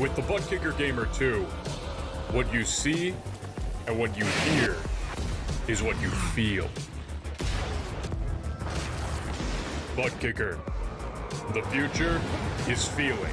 With the Butt Kicker Gamer 2, what you see and what you hear is what you feel. Butt Kicker. The future is feeling.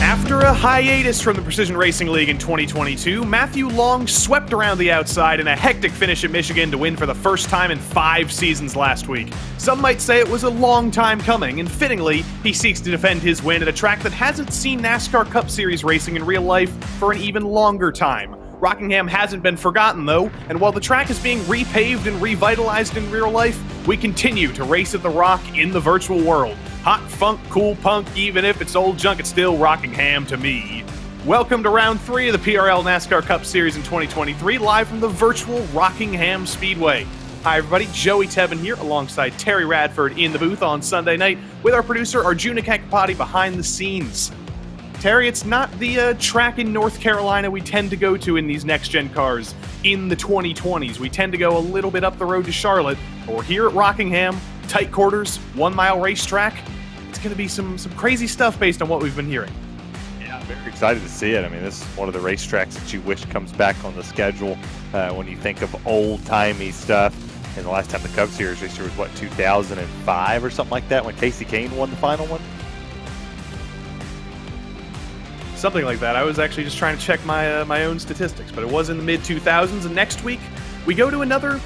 After a hiatus from the Precision Racing League in 2022, Matthew Long swept around the outside in a hectic finish at Michigan to win for the first time in 5 seasons last week. Some might say it was a long time coming, and fittingly, he seeks to defend his win at a track that hasn't seen NASCAR Cup Series racing in real life for an even longer time. Rockingham hasn't been forgotten, though, and while the track is being repaved and revitalized in real life, we continue to race at the Rock in the virtual world. Hot funk, cool punk, even if it's old junk, it's still Rockingham to me. Welcome to round 3 of the PRL NASCAR Cup Series in 2023, live from the virtual Rockingham Speedway. Hi everybody, Joey Tebben here, alongside Terry Radford in the booth on Sunday night, with our producer Arjuna Kakapati behind the scenes. Terry, it's not the track in North Carolina we tend to go to in these next-gen cars in the 2020s. We tend to go a little bit up the road to Charlotte, but we're here at Rockingham, tight quarters, 1-mile racetrack. It's going to be some crazy stuff based on what we've been hearing. Yeah, I'm very excited to see it. I mean, this is one of the racetracks that you wish comes back on the schedule when you think of old-timey stuff. And the last time the Cup Series race was, what, 2005 or something like that, when Casey Kane won the final one? Something like that. I was actually just trying to check my own statistics, but it was in the mid-2000s, and next week we go to another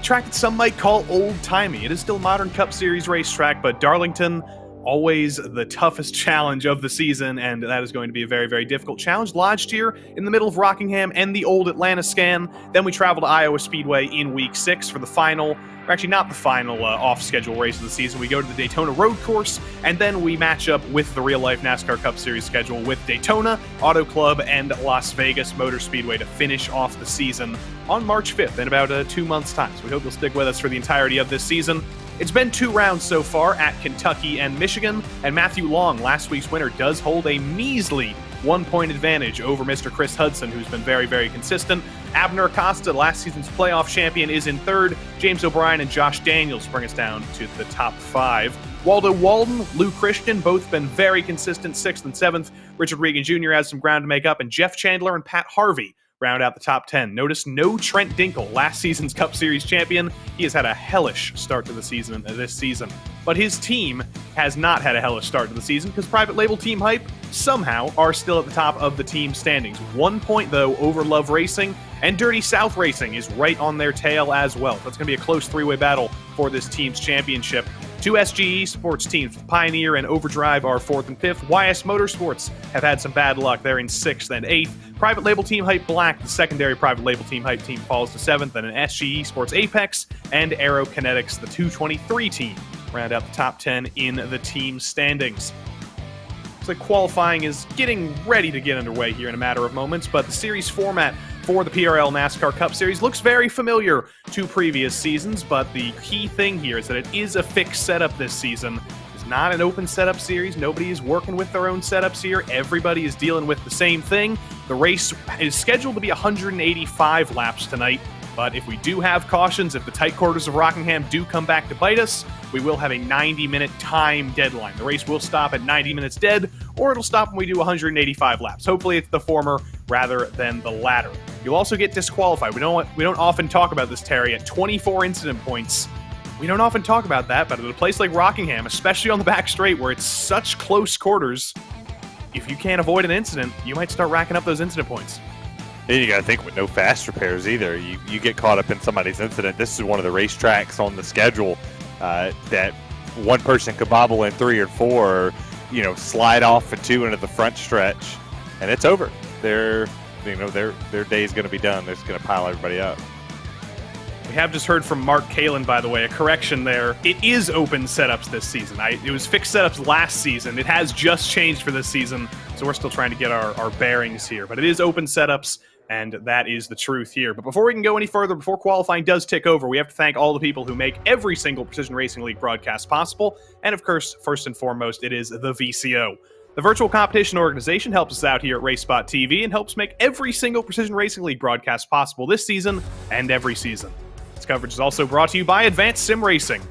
track that some might call old-timey. It is still a modern Cup Series racetrack, but Darlington, always the toughest challenge of the season, and that is going to be a very, very difficult challenge. Lodged here in the middle of Rockingham and the old Atlanta Scan. Then we travel to Iowa Speedway in week 6 for the final, or actually not the final off-schedule race of the season. We go to the Daytona Road Course, and then we match up with the real-life NASCAR Cup Series schedule with Daytona, Auto Club, and Las Vegas Motor Speedway to finish off the season on March 5th in about 2 months' time. So we hope you'll stick with us for the entirety of this season. It's been 2 rounds so far at Kentucky and Michigan, and Matthew Long, last week's winner, does hold a measly 1-point advantage over Mr. Chris Hudson, who's been very, very consistent. Abner Acosta, last season's playoff champion, is in 3rd. James O'Brien and Josh Daniels bring us down to the top 5. Waldo Walden, Lou Christian, both been very consistent, 6th and 7th. Richard Regan Jr. has some ground to make up, and Jeff Chandler and Pat Harvey round out the top 10. Notice no Trent Dinkle, last season's Cup Series champion. He has had a hellish start to the season this season. But his team has not had a hellish start to the season because private label Team Hype somehow are still at the top of the team standings. 1 point, though, over Love Racing, and Dirty South Racing is right on their tail as well. So it's going to be a close 3-way battle for this team's championship. 2 SGE sports teams, Pioneer and Overdrive, are 4th and 5th. YS Motorsports have had some bad luck. They're in 6th and 8th. Private label Team Hype Black, the secondary private label Team Hype team, falls to 7th. And an SGE Sports Apex and Aero Kinetics, the 223 team, round out the top 10 in the team standings. Looks like qualifying is getting ready to get underway here in a matter of moments, but the series format for the PRL NASCAR Cup Series looks very familiar to previous seasons, but the key thing here is that it is a fixed setup this season. It's not an open setup series. Nobody is working with their own setups here. Everybody is dealing with the same thing. The race is scheduled to be 185 laps tonight, but if we do have cautions, if the tight quarters of Rockingham do come back to bite us, we will have a 90-minute time deadline. The race will stop at 90 minutes dead, or it'll stop when we do 185 laps. Hopefully it's the former rather than the latter. You'll also get disqualified. We don't often talk about this, Terry. At 24 incident points, we don't often talk about that, but at a place like Rockingham, especially on the back straight where it's such close quarters, if you can't avoid an incident, you might start racking up those incident points. And you got to think with no fast repairs either. You get caught up in somebody's incident. This is one of the racetracks on the schedule that one person could bobble in 3 or 4, or, slide off at 2 into the front stretch, and it's over. Their day is going to be done. They're just going to pile everybody up. We have just heard from Mark Kalin, by the way, a correction there. It is open setups this season. It was fixed setups last season. It has just changed for this season, so we're still trying to get our bearings here. But it is open setups, and that is the truth here. But before we can go any further, before qualifying does tick over, we have to thank all the people who make every single Precision Racing League broadcast possible. And of course, first and foremost, it is the VCO. The virtual competition organization helps us out here at RaceSpotTV and helps make every single Precision Racing League broadcast possible this season and every season. This coverage is also brought to you by Advanced Sim Racing.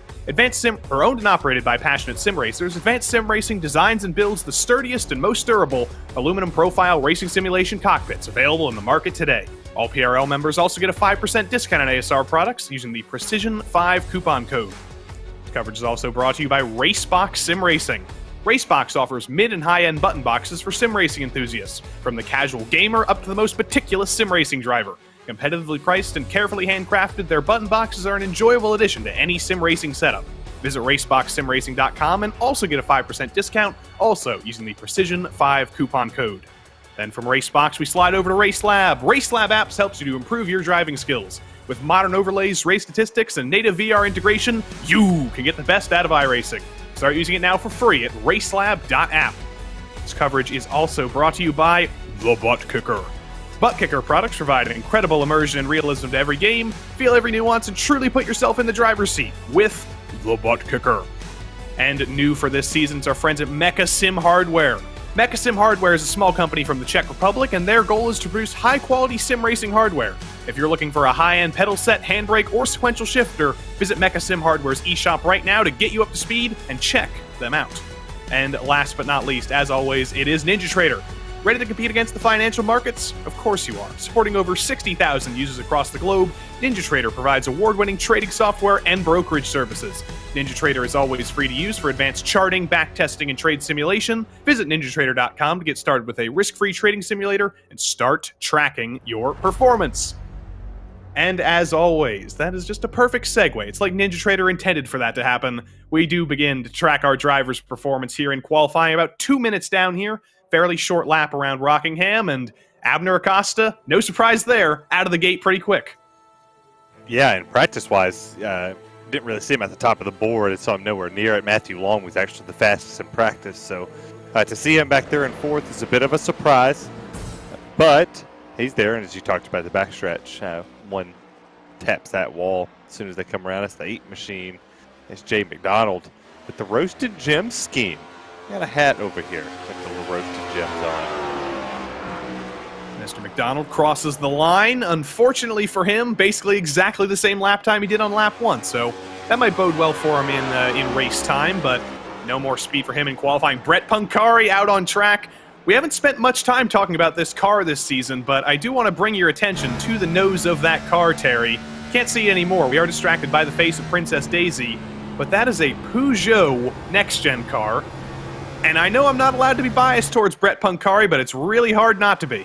Owned and operated by passionate sim racers, Advanced Sim Racing designs and builds the sturdiest and most durable aluminum profile racing simulation cockpits available in the market today. All PRL members also get a 5% discount on ASR products using the Precision5 coupon code. This coverage is also brought to you by Racebox Sim Racing. Racebox offers mid and high-end button boxes for sim racing enthusiasts, from the casual gamer up to the most meticulous sim racing driver. Competitively priced and carefully handcrafted, their button boxes are an enjoyable addition to any sim racing setup. Visit RaceboxSimRacing.com and also get a 5% discount, also using the Precision5 coupon code. Then from Racebox, we slide over to RaceLab. RaceLab apps helps you to improve your driving skills. With modern overlays, race statistics, and native VR integration, you can get the best out of iRacing. Start using it now for free at racelab.app. This coverage is also brought to you by The Butt Kicker. Butt Kicker products provide an incredible immersion and realism to every game. Feel every nuance and truly put yourself in the driver's seat with The Butt Kicker. And new for this season is our friends at Mecha Sim Hardware. Mecha Sim Hardware is a small company from the Czech Republic, and their goal is to produce high-quality sim racing hardware. If you're looking for a high-end pedal set, handbrake, or sequential shifter, visit Mecha Sim Hardware's eShop right now to get you up to speed and check them out. And last but not least, as always, it is NinjaTrader. Ready to compete against the financial markets? Of course you are. Supporting over 60,000 users across the globe, NinjaTrader provides award-winning trading software and brokerage services. NinjaTrader is always free to use for advanced charting, backtesting, and trade simulation. Visit NinjaTrader.com to get started with a risk-free trading simulator and start tracking your performance. And as always, that is just a perfect segue. It's like NinjaTrader intended for that to happen. We do begin to track our driver's performance here in qualifying, about 2 minutes down here. Fairly short lap around Rockingham, and Abner Acosta, no surprise there, out of the gate pretty quick. Yeah, and practice-wise, didn't really see him at the top of the board. I saw him nowhere near it. Matthew Long was actually the fastest in practice, so to see him back there in fourth is a bit of a surprise. But he's there, and as you talked about the backstretch, one taps that wall as soon as they come around. It's the 8 machine. It's Jay McDonald with the Roasted Gems scheme. Got a hat over here with the little Roasted Gems on it. Mr. McDonald crosses the line. Unfortunately for him, basically exactly the same lap time he did on lap 1, so that might bode well for him in race time, but no more speed for him in qualifying. Brett Pancari out on track. We haven't spent much time talking about this car this season, but I do want to bring your attention to the nose of that car, Terry. Can't see it anymore. We are distracted by the face of Princess Daisy, but that is a Peugeot next-gen car. And I know I'm not allowed to be biased towards Brett Pancari, but it's really hard not to be.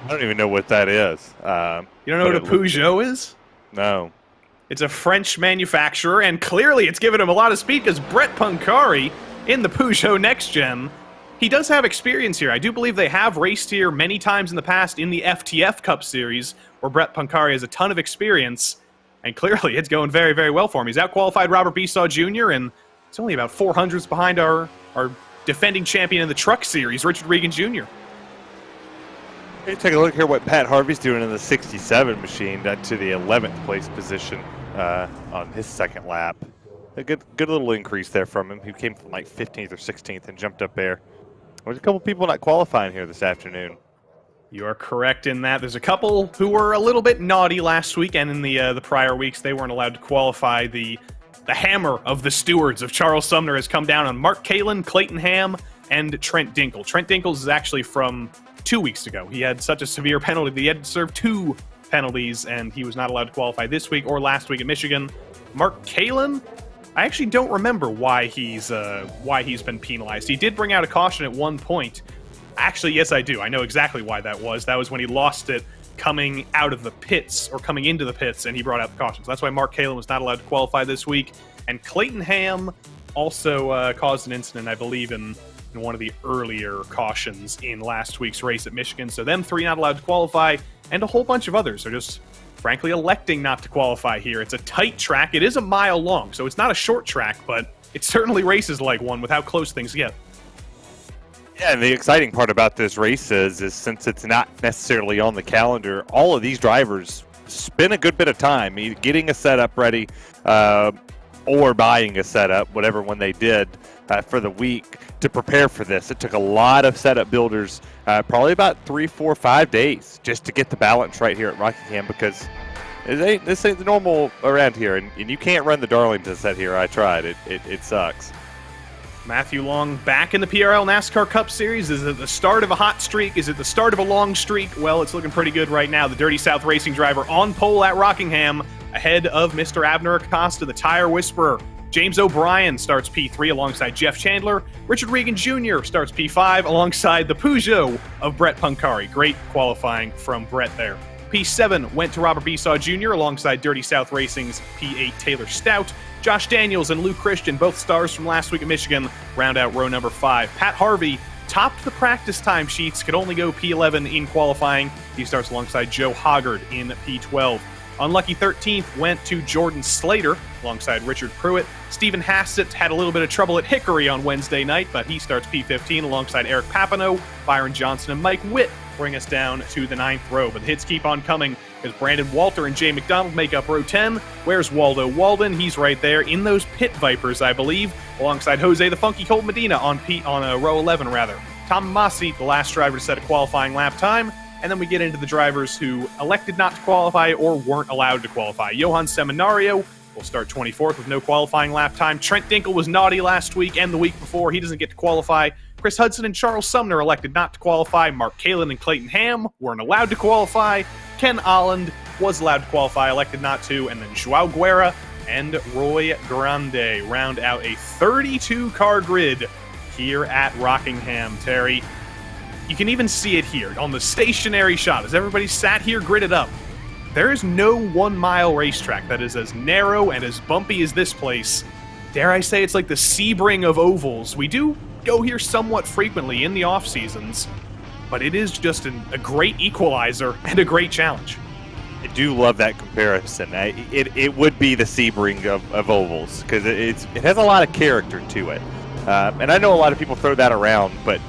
I don't even know what that is. You don't know what a Peugeot is? No. It's a French manufacturer, and clearly it's given him a lot of speed because Brett Pancari in the Peugeot Next Gen, he does have experience here. I do believe they have raced here many times in the past in the FTF Cup Series, where Brett Pancari has a ton of experience, and clearly it's going very, very well for him. He's outqualified Robert Besaw Jr., and it's only about 400s behind our defending champion in the Truck Series, Richard Regan Jr. Hey, take a look here what Pat Harvey's doing in the 67 machine, to the 11th place position on his second lap. a good little increase there from him. He came from like 15th or 16th and jumped up there. There's a couple people not qualifying here this afternoon. You are correct in that. There's a couple who were a little bit naughty last week, and in the prior weeks, they weren't allowed to qualify. The hammer of the stewards of Charles Sumner has come down on Mark Kalin, Clayton Ham, and Trent Dinkle. Trent Dinkle is actually from 2 weeks ago. He had such a severe penalty that he had to serve 2 penalties, and he was not allowed to qualify this week or last week at Michigan. Mark Kalin, I actually don't remember why he's been penalized. He did bring out a caution at one point. Actually, yes, I do. I know exactly why that was. That was when he lost it coming out of the pits, or coming into the pits, and he brought out the cautions. That's why Mark Kalin was not allowed to qualify this week. And Clayton Ham also caused an incident, I believe, in one of the earlier cautions in last week's race at Michigan. So them 3 not allowed to qualify, and a whole bunch of others are just, frankly, electing not to qualify here. It's a tight track. It is a mile long, so it's not a short track, but it certainly races like one with how close things get. Yeah, and the exciting part about this race is since it's not necessarily on the calendar, all of these drivers spend a good bit of time either getting a setup ready or buying a setup, whatever one they did for the week to prepare for this. It took a lot of setup builders, probably about 3, 4, 5 days just to get the balance right here at Rockingham, because this ain't the normal around here, and you can't run the Darlington set here. I tried. It sucks. Matthew Long back in the PRL NASCAR Cup Series. Is it the start of a hot streak? Is it the start of a long streak? Well, it's looking pretty good right now. The Dirty South Racing driver on pole at Rockingham, ahead of Mr. Abner Acosta, the tire whisperer. James O'Brien starts P3 alongside Jeff Chandler. Richard Regan Jr. starts P5 alongside the Peugeot of Brett Punkari. Great qualifying from Brett there. P7 went to Robert Besaw Jr. alongside Dirty South Racing's P8 Taylor Stout. Josh Daniels and Luke Christian, both stars from last week at Michigan, round out row number 5. Pat Harvey topped the practice time sheets, could only go P11 in qualifying. He starts alongside Joe Hoggard in P12. Unlucky 13th went to Jordan Slater alongside Richard Pruitt. Stephen Hassett had a little bit of trouble at Hickory on Wednesday night, but he starts P15 alongside Eric Papineau. Byron Johnson and Mike Witt bring us down to the 9th row, but the hits keep on coming as Brandon Walter and Jay McDonald make up row 10. Where's Waldo Walden? He's right there in those Pit Vipers, I believe, alongside Jose the Funky Colt Medina on row 11, rather. Tom Massey, the last driver to set a qualifying lap time, and then we get into the drivers who elected not to qualify or weren't allowed to qualify. Johan Seminario will start 24th with no qualifying lap time. Trent Dinkle was naughty last week and the week before. He doesn't get to qualify. Chris Hudson and Charles Sumner elected not to qualify. Mark Kalin and Clayton Ham weren't allowed to qualify. Ken Olland was allowed to qualify, elected not to. And then Joao Guerra and Roy Grande round out a 32-car grid here at Rockingham. Terry, you can even see it here on the stationary shot as everybody sat here gridded up. There is no 1-mile racetrack that is as narrow and as bumpy as this place. Dare I say it's like the Sebring of ovals. We do go here somewhat frequently in the off seasons, but it is just a great equalizer and a great challenge. I do love that comparison. It would be the Sebring of ovals, because it has a lot of character to it. And I know a lot of people throw that around, but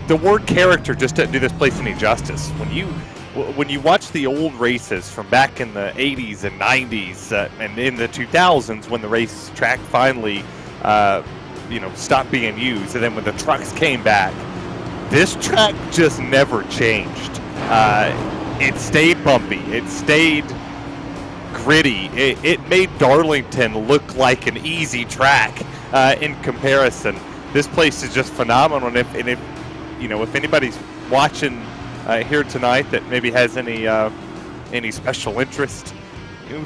the word character just doesn't do this place any justice. When you watch the old races from back in the 80s and 90s and in the 2000s, when the racetrack finally stopped being used, and then when the trucks came back, this track just never changed. It stayed bumpy. It stayed gritty. It made Darlington look like an easy track in comparison. This place is just phenomenal. And if anybody's watching here tonight that maybe has any special interest,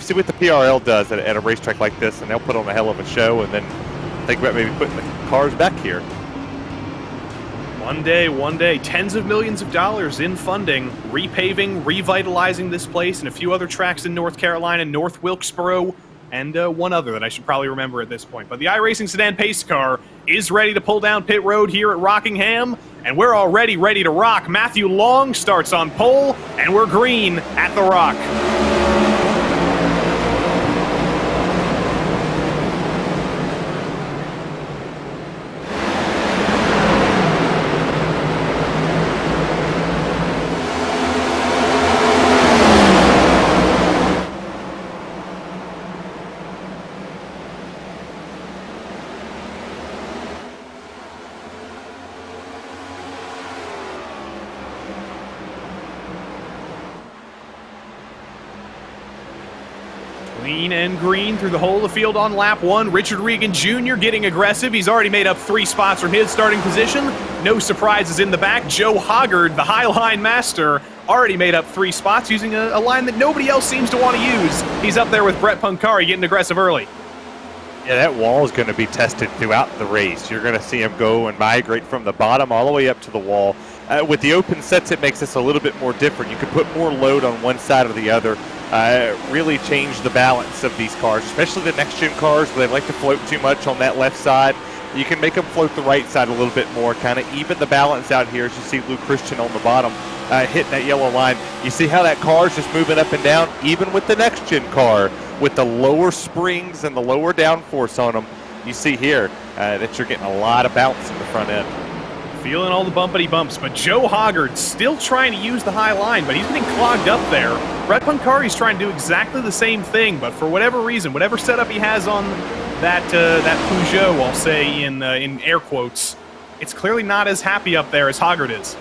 see what the PRL does at a racetrack like this, and they'll put on a hell of a show, and then think about maybe putting the cars back here. One day, tens of millions of dollars in funding, repaving, revitalizing this place, and a few other tracks in North Carolina, North Wilkesboro, and one other that I should probably remember at this point. But the iRacing Sedan Pace Car is ready to pull down pit road here at Rockingham, and we're already ready to rock. Matthew Long starts on pole, and we're green at the Rock. Clean and green through the whole of the field on lap 1. Richard Regan Jr. getting aggressive. He's already made up 3 spots from his starting position. No surprises in the back. Joe Hoggard, the high line master, already made up 3 spots using a line that nobody else seems to want to use. He's up there with Brett Punkari getting aggressive early. Yeah, that wall is going to be tested throughout the race. You're going to see him go and migrate from the bottom all the way up to the wall. With the open sets, it makes this a little bit more different. You can put more load on one side or the other. Really change the balance of these cars, especially the next-gen cars where they like to float too much on that left side. You can make them float the right side a little bit more, kind of even the balance out here as you see Luke Christian on the bottom hitting that yellow line. You see how that car is just moving up and down, even with the next-gen car, with the lower springs and the lower downforce on them. You see here that you're getting a lot of bounce in the front end. Feeling all the bumpity bumps, but Joe Hoggard still trying to use the high line, but he's getting clogged up there. Brett Punkari's trying to do exactly the same thing, but for whatever reason, whatever setup he has on that Peugeot, I'll say in air quotes, it's clearly not as happy up there as Hoggard is.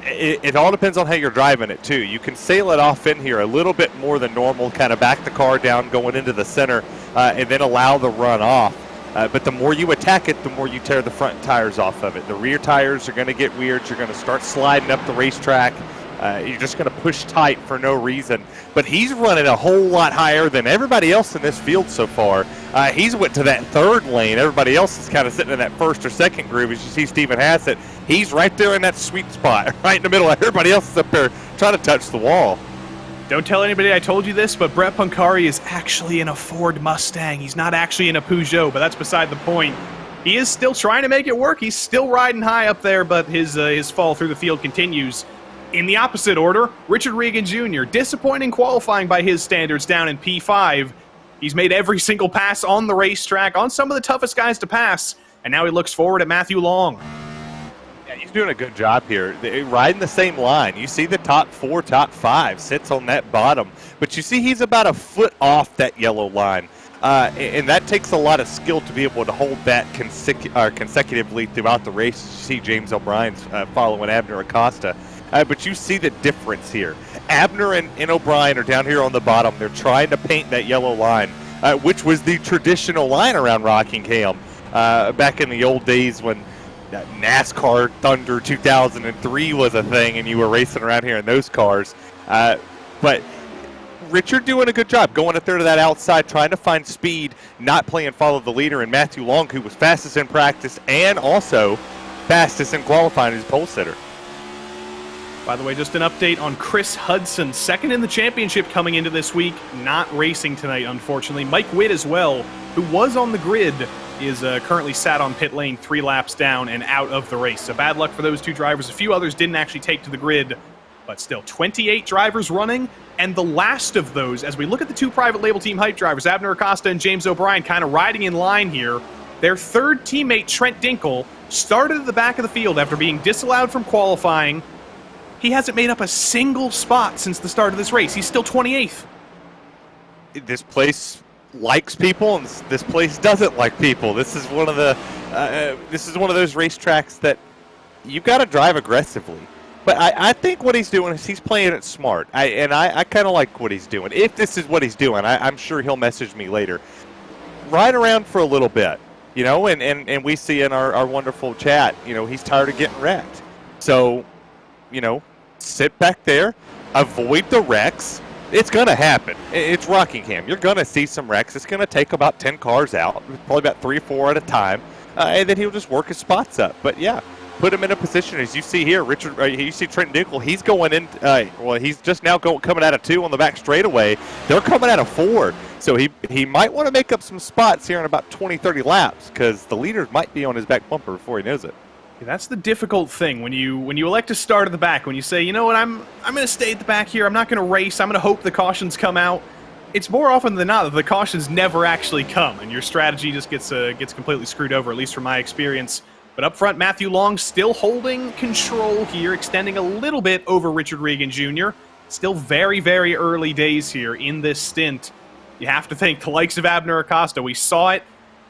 It all depends on how you're driving it, too. You can sail it off in here a little bit more than normal, kind of back the car down going into the center, and then allow the run off. But the more you attack it, the more you tear the front tires off of it. The rear tires are going to get weird. You're going to start sliding up the racetrack. You're just going to push tight for no reason. But he's running a whole lot higher than everybody else in this field so far. He's went to that 3rd lane. Everybody else is kind of sitting in that 1st or 2nd groove. As you see Stephen Hassett, he's right there in that sweet spot, right in the middle. Everybody else is up there trying to touch the wall. Don't tell anybody I told you this, but Brett Punkari is actually in a Ford Mustang. He's not actually in a Peugeot, but that's beside the point. He is still trying to make it work. He's still riding high up there, but his fall through the field continues. In the opposite order, Richard Regan Jr., disappointing qualifying by his standards down in P5. He's made every single pass on the racetrack, on some of the toughest guys to pass, and now he looks forward at Matthew Long. Yeah, he's doing a good job here. They're riding the same line. You see the top 4, top 5 sits on that bottom, but you see he's about a foot off that yellow line. And that takes a lot of skill to be able to hold that consecutively throughout the race. You see James O'Brien's following Abner Acosta. But you see the difference here. Abner and O'Brien are down here on the bottom. They're trying to paint that yellow line, which was the traditional line around Rockingham back in the old days when NASCAR Thunder 2003 was a thing and you were racing around here in those cars. But Richard doing a good job going up there to that outside, trying to find speed, not playing follow the leader, and Matthew Long, who was fastest in practice and also fastest in qualifying as pole sitter. By the way, just an update on Chris Hudson, 2nd in the championship coming into this week, not racing tonight, unfortunately. Mike Witt as well, who was on the grid, is currently sat on pit lane 3 laps down and out of the race. So bad luck for those 2 drivers. A few others didn't actually take to the grid, but still 28 drivers running. And the last of those, as we look at the 2 private label team hype drivers, Abner Acosta and James O'Brien, kind of riding in line here. Their 3rd teammate, Trent Dinkle, started at the back of the field after being disallowed from qualifying. He hasn't made up a single spot since the start of this race. He's still 28th. This place likes people, and this place doesn't like people. This is one of the one of those racetracks that you've got to drive aggressively. But I think what he's doing is he's playing it smart. I kind of like what he's doing. If this is what he's doing, I'm sure he'll message me later. Ride around for a little bit, you know, and we see in our wonderful chat, you know, he's tired of getting wrecked. So, you know, sit back there, avoid the wrecks. It's going to happen. It's Rockingham. You're going to see some wrecks. It's going to take about 10 cars out, probably about 3 or 4 at a time, and then he'll just work his spots up. But, yeah, put him in a position. As you see here, you see Trent Dinkle. He's going in. Well, he's just now coming out of 2 on the back straightaway. They're coming out of 4. So he might want to make up some spots here in about 20, 30 laps because the leader might be on his back bumper before he knows it. That's the difficult thing when you elect to start at the back. When you say, you know what, I'm going to stay at the back here. I'm not going to race. I'm going to hope the cautions come out. It's more often than not that the cautions never actually come, and your strategy just gets completely screwed over, at least from my experience. But up front, Matthew Long still holding control here, extending a little bit over Richard Regan Jr. Still very, very early days here in this stint. You have to think the likes of Abner Acosta. We saw it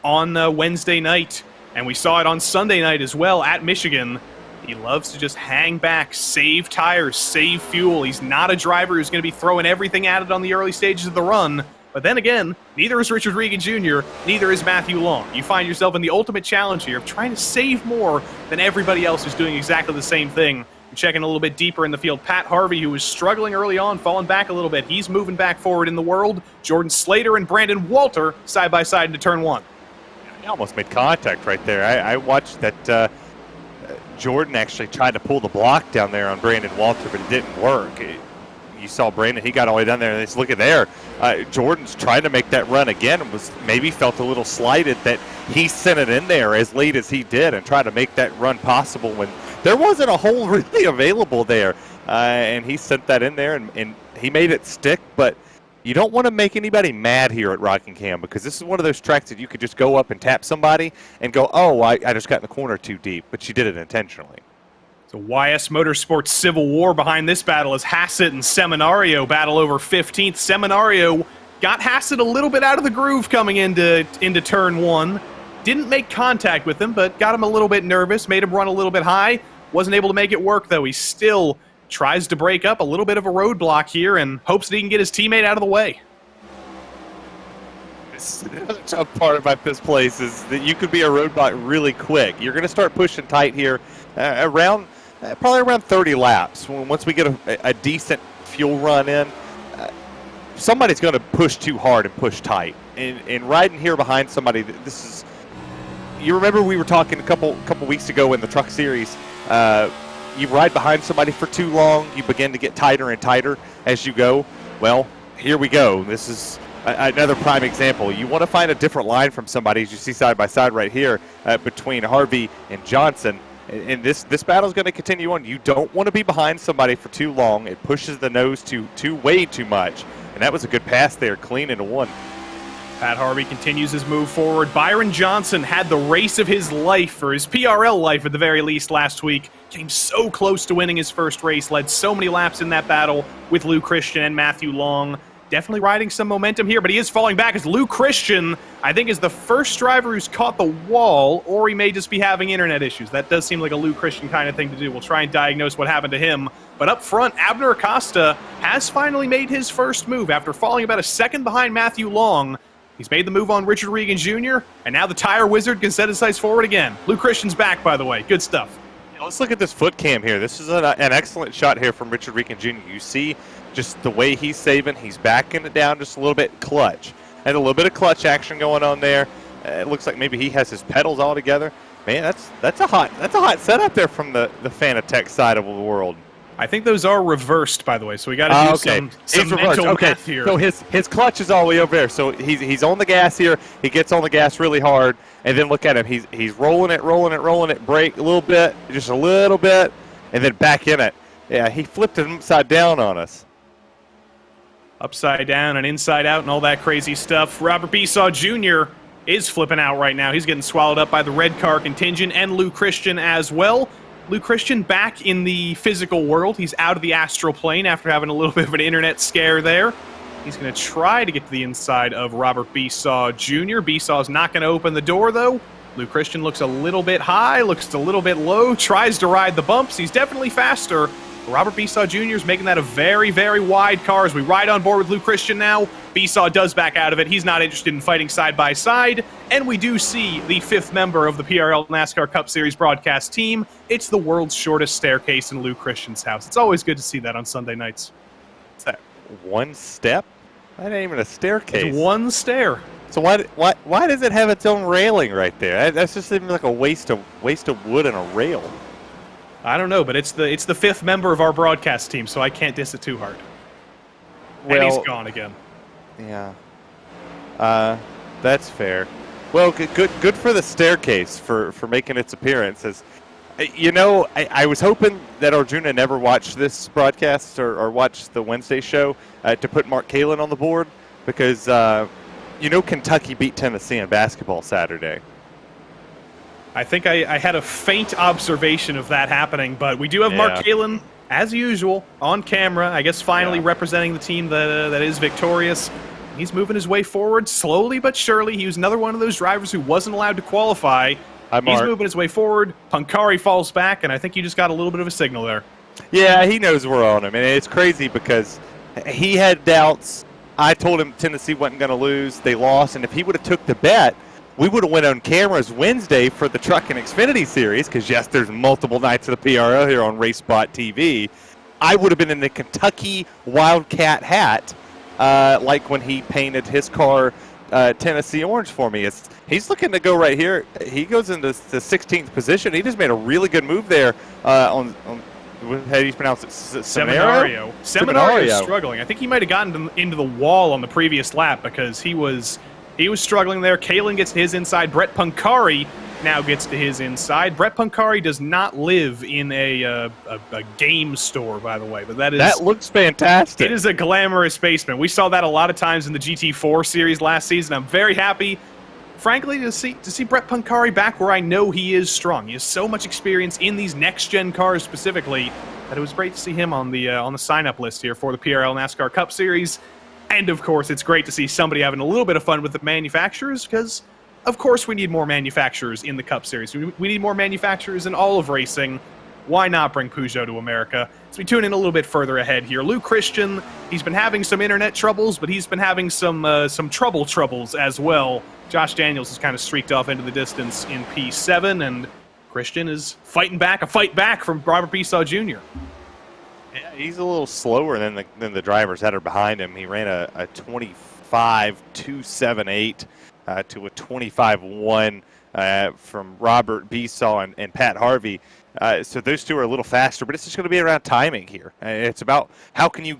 on Wednesday night. And we saw it on Sunday night as well at Michigan. He loves to just hang back, save tires, save fuel. He's not a driver who's going to be throwing everything at it on the early stages of the run. But then again, neither is Richard Regan Jr., neither is Matthew Long. You find yourself in the ultimate challenge here of trying to save more than everybody else who's doing exactly the same thing. You're checking a little bit deeper in the field. Pat Harvey, who was struggling early on, falling back a little bit. He's moving back forward in the world. Jordan Slater and Brandon Walter side by side into turn one. He almost made contact right there. I watched that Jordan actually tried to pull the block down there on Brandon Walter, but it didn't work. You saw Brandon, he got all the way down there, and just look at there. Jordan's trying to make that run again, and was maybe felt a little slighted that he sent it in there as late as he did and tried to make that run possible when there wasn't a hole really available there. And he sent that in there, and he made it stick, but you don't want to make anybody mad here at Rockingham, because this is one of those tracks that you could just go up and tap somebody and go, oh, I just got in the corner too deep, but you did it intentionally. So YS Motorsports civil war behind this battle as Hassett and Seminario battle over 15th. Seminario got Hassett a little bit out of the groove coming into turn one. Didn't make contact with him, but got him a little bit nervous, made him run a little bit high. Wasn't able to make it work, though. He still tries to break up a little bit of a roadblock here and hopes that he can get his teammate out of the way. The tough part about this place is that you could be a roadblock really quick. You're going to start pushing tight here probably around 30 laps. Once we get a decent fuel run in, somebody's going to push too hard and push tight. And riding here behind somebody, this is. You remember we were talking a couple weeks ago in the Truck Series. You ride behind somebody for too long, you begin to get tighter and tighter as you go. Well, here we go. This is another prime example. You want to find a different line from somebody, as you see side by side right here between Harvey and Johnson. And this battle is going to continue on. You don't want to be behind somebody for too long. It pushes the nose way too much. And that was a good pass there, clean into one. Pat Harvey continues his move forward. Byron Johnson had the race of his life, or his PRL life at the very least, last week. Came so close to winning his first race, led so many laps in that battle with Lou Christian and Matthew Long. Definitely riding some momentum here, but he is falling back as Lou Christian, I think, is the first driver who's caught the wall, or he may just be having internet issues. That does seem like a Lou Christian kind of thing to do. We'll try and diagnose what happened to him. But up front, Abner Acosta has finally made his first move after falling about a second behind Matthew Long. He's made the move on Richard Regan Jr., and now the tire wizard can set his sights forward again. Lou Christian's back, by the way. Good stuff. Let's look at this foot cam here. This is an excellent shot here from Richard Regan Jr. You see just the way he's saving. He's backing it down just a little bit clutch. And a little bit of clutch action going on there. It looks like maybe he has his pedals all together. Man, that's a hot setup there from the Fanatec side of the world. I think those are reversed, by the way, so we got to do some mental math here. So his clutch is all the way over there. So he's on the gas here. He gets on the gas really hard, and then look at him. He's rolling it, brake a little bit, just a little bit, and then back in it. Yeah, he flipped it upside down on us. Upside down and inside out and all that crazy stuff. Robert Besaw Jr. is flipping out right now. He's getting swallowed up by the red car contingent and Lou Christian as well. Lou Christian back in the physical world. He's out of the astral plane after having a little bit of an internet scare there. He's going to try to get to the inside of Robert Besaw Jr. Besaw's not going to open the door, though. Lou Christian looks a little bit high, looks a little bit low, tries to ride the bumps. He's definitely faster. Robert Besaw Jr. is making that a very, very wide car as we ride on board with Lou Christian now. Besaw does back out of it. He's not interested in fighting side by side. And we do see the fifth member of the PRL NASCAR Cup Series broadcast team. It's the world's shortest staircase in Lou Christian's house. It's always good to see that on Sunday nights. What's that, one step? That ain't even a staircase. It's one stair. So why does it have its own railing right there? That's just even like a waste of wood and a rail. I don't know, but it's the fifth member of our broadcast team, so I can't diss it too hard. Well, and he's gone again. Yeah. That's fair. Well, good for the staircase for making its appearance. As you know, I was hoping that Arjuna never watched this broadcast or watched the Wednesday show to put Mark Kalin on the board because Kentucky beat Tennessee in basketball Saturday. I think I had a faint observation of that happening, but we do have Mark Kalin, as usual, on camera, I guess finally representing the team that is victorious. He's moving his way forward slowly but surely. He was another one of those drivers who wasn't allowed to qualify. He's moving his way forward. Pancari falls back, and I think you just got a little bit of a signal there. Yeah, he knows we're on him, and it's crazy because he had doubts. I told him Tennessee wasn't going to lose. They lost, and if he would have took the bet, we would have went on cameras Wednesday for the Truck and Xfinity Series, because, yes, there's multiple nights of the PRL here on RaceSpotTV. I would have been in the Kentucky Wildcat hat, like when he painted his car Tennessee orange for me. He's looking to go right here. He goes into the 16th position. He just made a really good move there on how do you pronounce it? Seminario. Seminario is struggling. I think he might have gotten into the wall on the previous lap because he was struggling there. Kalen gets to his inside. Brett Pancari now gets to his inside. Brett Pancari does not live in a game store, by the way, but that looks fantastic. It is a glamorous basement. We saw that a lot of times in the GT4 series last season. I'm very happy, frankly, to see Brett Pancari back where I know he is strong. He has so much experience in these next-gen cars specifically that it was great to see him on the sign-up list here for the PRL NASCAR Cup Series. And, of course, it's great to see somebody having a little bit of fun with the manufacturers because, of course, we need more manufacturers in the Cup Series. We need more manufacturers in all of racing. Why not bring Peugeot to America? As we tune in a little bit further ahead here, Lou Christian, he's been having some internet troubles, but he's been having some troubles as well. Josh Daniels has kind of streaked off into the distance in P7, and Christian is fighting back, a fight back from Robert Besaw Jr. Yeah, he's a little slower than the drivers that are behind him. He ran a 25.278 to a 25.1 from Robert Besaw and Pat Harvey. So those two are a little faster, but it's just going to be around timing here. It's about how can you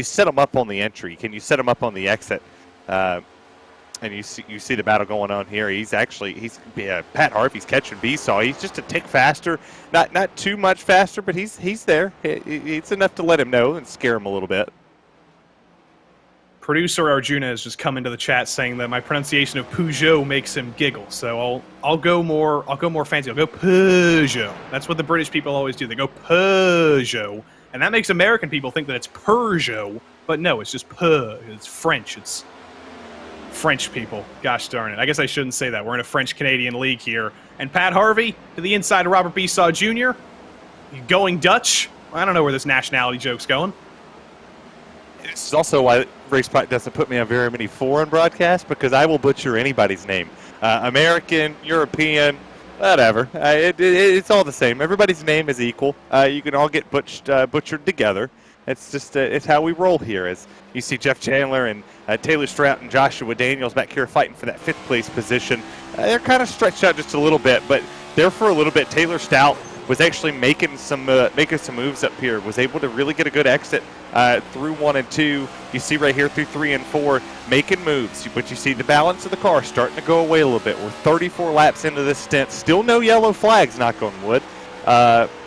set them up on the entry? Can you set them up on the exit? And you see the battle going on here. Pat Harvey's catching Besaw. He's just a tick faster, not too much faster, but he's there. It's enough to let him know and scare him a little bit. Producer Arjuna has just come into the chat saying that my pronunciation of Peugeot makes him giggle. So I'll go more fancy. I'll go Peugeot. That's what the British people always do. They go Peugeot, and that makes American people think that it's Peugeot. But no, it's just It's French. It's French people. Gosh darn it. I guess I shouldn't say that. We're in a French-Canadian league here. And Pat Harvey to the inside of Robert Besaw Jr. Going Dutch. I don't know where this nationality joke's going. It's also why RaceSpot doesn't put me on very many foreign broadcasts, because I will butcher anybody's name. American, European, whatever. It's all the same. Everybody's name is equal. You can all get butchered together. It's just it's how we roll here. As you see Jeff Chandler and Taylor Strout and Joshua Daniels back here fighting for that 5th place position. They're kind of stretched out just a little bit, but there for a little bit. Taylor Stout was actually making some moves up here. Was able to really get a good exit through 1 and 2. You see right here through 3 and 4 making moves, but you see the balance of the car starting to go away a little bit. We're 34 laps into this stint. Still no yellow flags, knock on wood.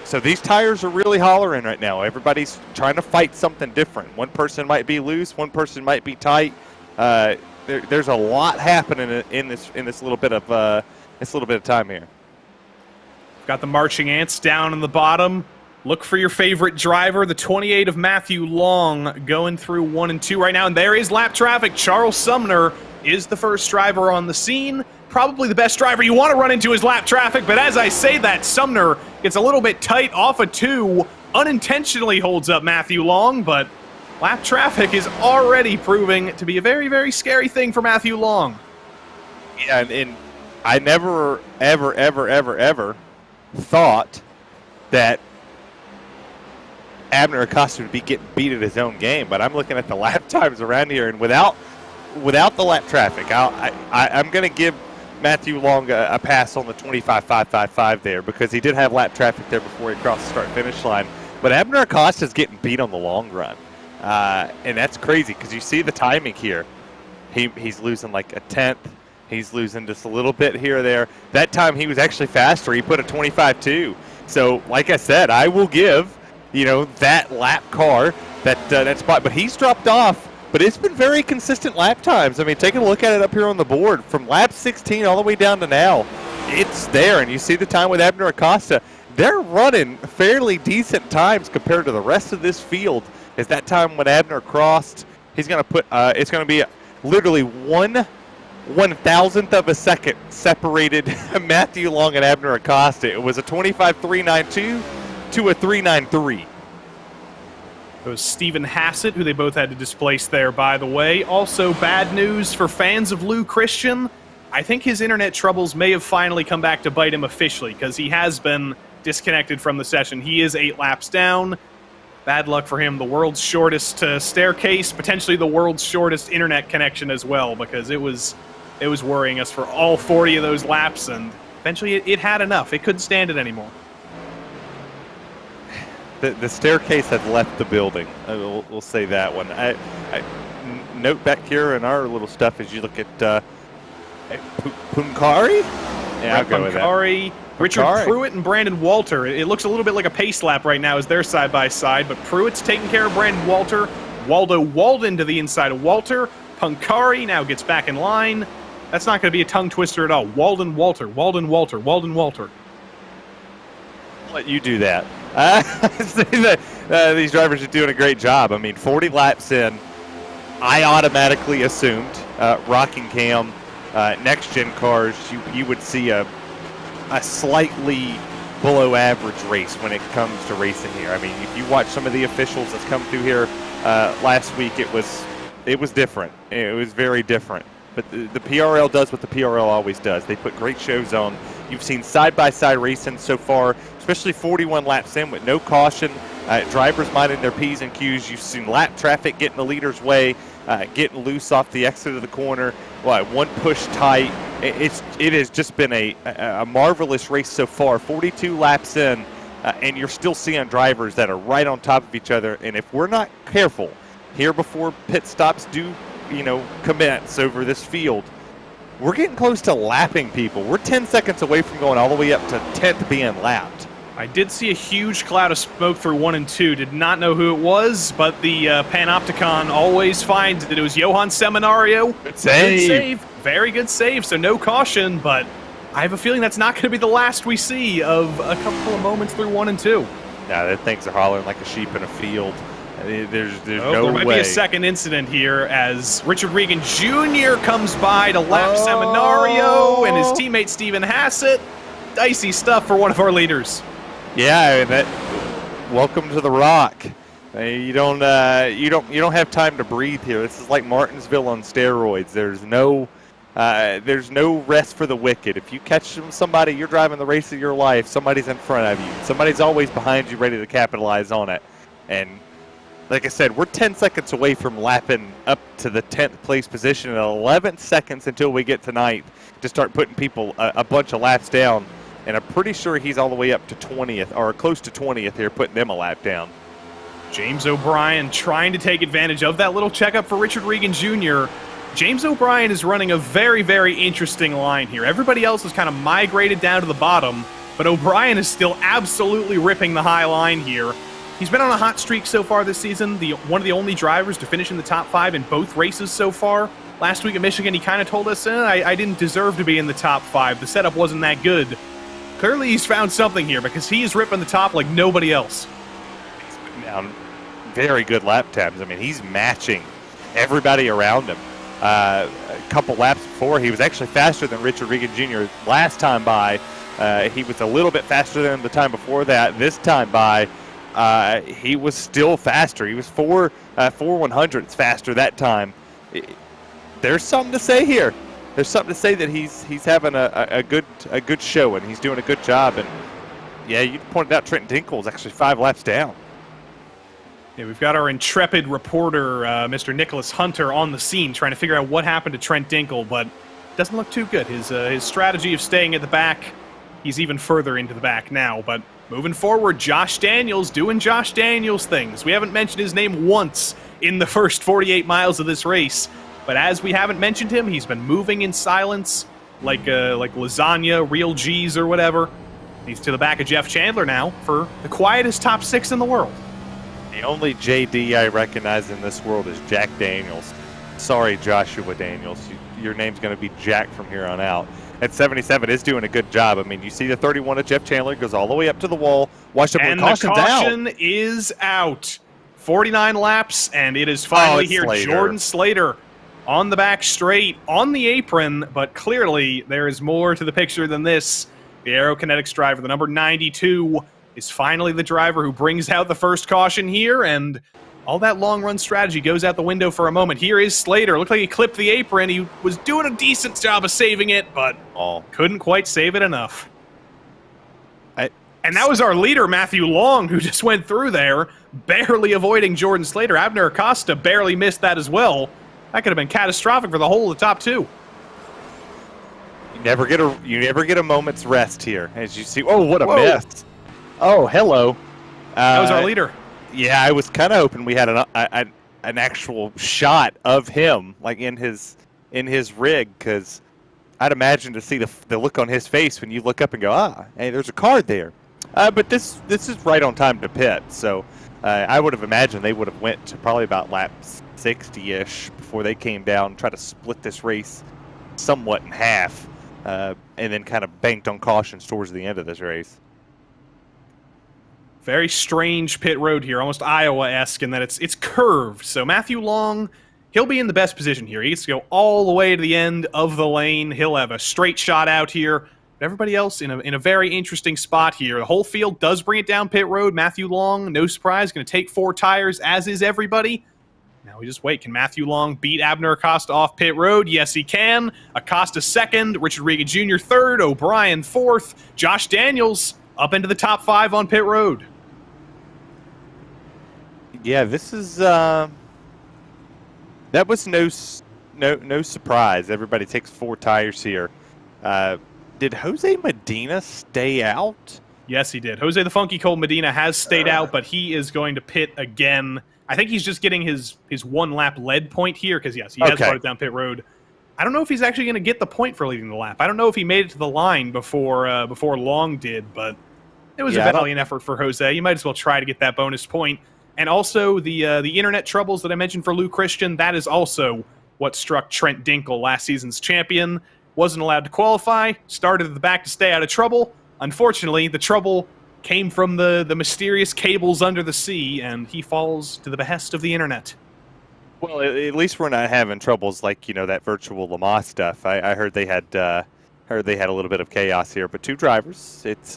So these tires are really hollering right now. Everybody's trying to fight something different. One person might be loose, one person might be tight. There's a lot happening in this little bit of time here. Got the marching ants down in the bottom. Look for your favorite driver, the 28 of Matthew Long, going through 1 and 2 right now. And there is lap traffic. Charles Sumner is the first driver on the scene. Probably the best driver you want to run into is lap traffic, but as I say that, Sumner gets a little bit tight off of 2, unintentionally holds up Matthew Long, but lap traffic is already proving to be a very, very scary thing for Matthew Long. Yeah, and I never, ever thought that Abner Acosta would be getting beat at his own game, but I'm looking at the lap times around here, and without the lap traffic, I'm going to give Matthew Long a pass on the 25.555 there, because he did have lap traffic there before he crossed the start-finish line. But Abner Acosta's getting beat on the long run, and that's crazy because you see the timing here. He's losing like a tenth. He's losing just a little bit here or there. That time he was actually faster. He put a 25.2. So, like I said, I will give that lap car that spot. But he's dropped off. But it's been very consistent lap times. I mean, take a look at it up here on the board. From lap 16 all the way down to now, it's there. And you see the time with Abner Acosta. They're running fairly decent times compared to the rest of this field. Is that time when Abner crossed, he's going to put, it's going to be literally 1 1,000th of a second separated Matthew Long and Abner Acosta. It was a 25.392 to a 3.93. It was Stephen Hassett, who they both had to displace there, by the way. Also, bad news for fans of Lou Christian. I think his internet troubles may have finally come back to bite him officially, because he has been disconnected from the session. He is 8 laps down. Bad luck for him. The world's shortest staircase, potentially the world's shortest internet connection as well, because it was worrying us for all 40 of those laps, and eventually it had enough. It couldn't stand it anymore. The staircase had left the building. We'll say that one. I note back here in our little stuff as you look at Punkari. Yeah, I'll go with that. Richard Pruitt and Brandon Walter. It looks a little bit like a pace lap right now as they're side by side, but Pruitt's taking care of Brandon Walter. Waldo Walden to the inside of Walter. Punkari now gets back in line. That's not going to be a tongue twister at all. Walden Walter, Walden Walter, Walden Walter. I'll let you do that. These drivers are doing a great job. I mean, 40 laps in, I automatically assumed Rockingham, next-gen cars, you would see a slightly below average race when it comes to racing here. I mean, if you watch some of the officials that's come through here last week, it was different. It was very different. But the PRL does what the PRL always does. They put great shows on. You've seen side-by-side racing so far, especially 41 laps in with no caution, drivers minding their P's and Q's. You've seen lap traffic get in the leader's way, getting loose off the exit of the corner, one push tight. It has just been a marvelous race so far. 42 laps in, and you're still seeing drivers that are right on top of each other. And if we're not careful here before pit stops do, commence over this field, we're getting close to lapping people. We're 10 seconds away from going all the way up to 10th being lapped. I did see a huge cloud of smoke through 1 and 2. Did not know who it was, but the Panopticon always finds that it was Johan Seminario. Good save. Very good save, so no caution, but I have a feeling that's not going to be the last we see of a couple of moments through 1 and 2. Yeah, that things are hollering like a sheep in a field. There's no there might way. Be a second incident here as Richard Regan Jr. comes by to lap Seminario and his teammate Stephen Hassett. Dicey stuff for one of our leaders. Yeah, welcome to the Rock. You don't have time to breathe here. This is like Martinsville on steroids. There's no rest for the wicked. If you catch somebody, you're driving the race of your life. Somebody's in front of you. Somebody's always behind you, ready to capitalize on it. And like I said, we're 10 seconds away from lapping up to the 10th place position and 11 seconds until we get to 9th to start putting people a bunch of laps down. And I'm pretty sure he's all the way up to 20th, or close to 20th here, putting them a lap down. James O'Brien trying to take advantage of that little checkup for Richard Regan Jr. James O'Brien is running a very, very interesting line here. Everybody else has kind of migrated down to the bottom, but O'Brien is still absolutely ripping the high line here. He's been on a hot streak so far this season, one of the only drivers to finish in the top 5 in both races so far. Last week at Michigan, he kind of told us, I didn't deserve to be in the top 5. The setup wasn't that good. Clearly, he's found something here because he is ripping the top like nobody else. He's putting down very good lap times. I mean, he's matching everybody around him. A couple laps before, he was actually faster than Richard Regan Jr. last time by. He was a little bit faster than the time before that. This time by, he was still faster. He was 4 100ths faster that time. There's something to say here. There's something to say that he's having a good show and he's doing a good job. And yeah, you pointed out Trent Dinkle is actually 5 laps down. Yeah, we've got our intrepid reporter, Mr. Nicholas Hunter, on the scene trying to figure out what happened to Trent Dinkle, but doesn't look too good. His strategy of staying at the back, he's even further into the back now. But moving forward, Josh Daniels doing Josh Daniels things. We haven't mentioned his name once in the first 48 miles of this race. But as we haven't mentioned him, he's been moving in silence like lasagna, real G's or whatever. He's to the back of Jeff Chandler now for the quietest top 6 in the world. The only JD I recognize in this world is Jack Daniels. Sorry, Joshua Daniels. Your name's going to be Jack from here on out. At 77 is doing a good job. I mean, you see the 31 of Jeff Chandler goes all the way up to the wall. Watch the caution is out. 49 laps, and it is finally here. Slater. Jordan Slater on the back straight, on the apron, but clearly there is more to the picture than this. The Aerokinetics driver, the number 92, is finally the driver who brings out the first caution here, and all that long-run strategy goes out the window for a moment. Here is Slater. Looked like he clipped the apron. He was doing a decent job of saving it, but couldn't quite save it enough. And that was our leader, Matthew Long, who just went through there, barely avoiding Jordan Slater. Abner Acosta barely missed that as well. That could have been catastrophic for the whole of the top two. You never get a moment's rest here, as you see. Oh, what a miss! Oh, hello. That was our leader. Yeah, I was kind of hoping we had an actual shot of him, like in his rig, because I'd imagine to see the look on his face when you look up and go, hey, there's a card there. But this is right on time to pit, so I would have imagined they would have went to probably about lap 60-ish before they came down and tried to split this race somewhat in half, and then kind of banked on cautions towards the end of this race. Very strange pit road here, almost Iowa-esque in that it's curved. So Matthew Long, he'll be in the best position here. He gets to go all the way to the end of the lane. He'll have a straight shot out here. But everybody else in a very interesting spot here. The whole field does bring it down pit road. Matthew Long, no surprise, going to take 4 tires, as is everybody. Now we just wait. Can Matthew Long beat Abner Acosta off pit road? Yes, he can. Acosta second, Richard Regan Jr. third, O'Brien fourth, Josh Daniels up into the top 5 on pit road. Yeah, this is that was no surprise. Everybody takes 4 tires here. Did Jose Medina stay out? Yes, he did. Jose the Funky Cold Medina has stayed out, but he is going to pit again. I think he's just getting his 1-lap lead point here, because, yes, he has brought it down pit road. I don't know if he's actually going to get the point for leading the lap. I don't know if he made it to the line before Long did, but it was a valiant effort for Jose. You might as well try to get that bonus point. And also, the internet troubles that I mentioned for Lou Christian, that is also what struck Trent Dinkle, last season's champion. Wasn't allowed to qualify, started at the back to stay out of trouble. Unfortunately, the trouble came from the mysterious cables under the sea, and he falls to the behest of the internet. Well, at least we're not having troubles like, that virtual Le Mans stuff. I heard they had a little bit of chaos here, but 2 drivers. It's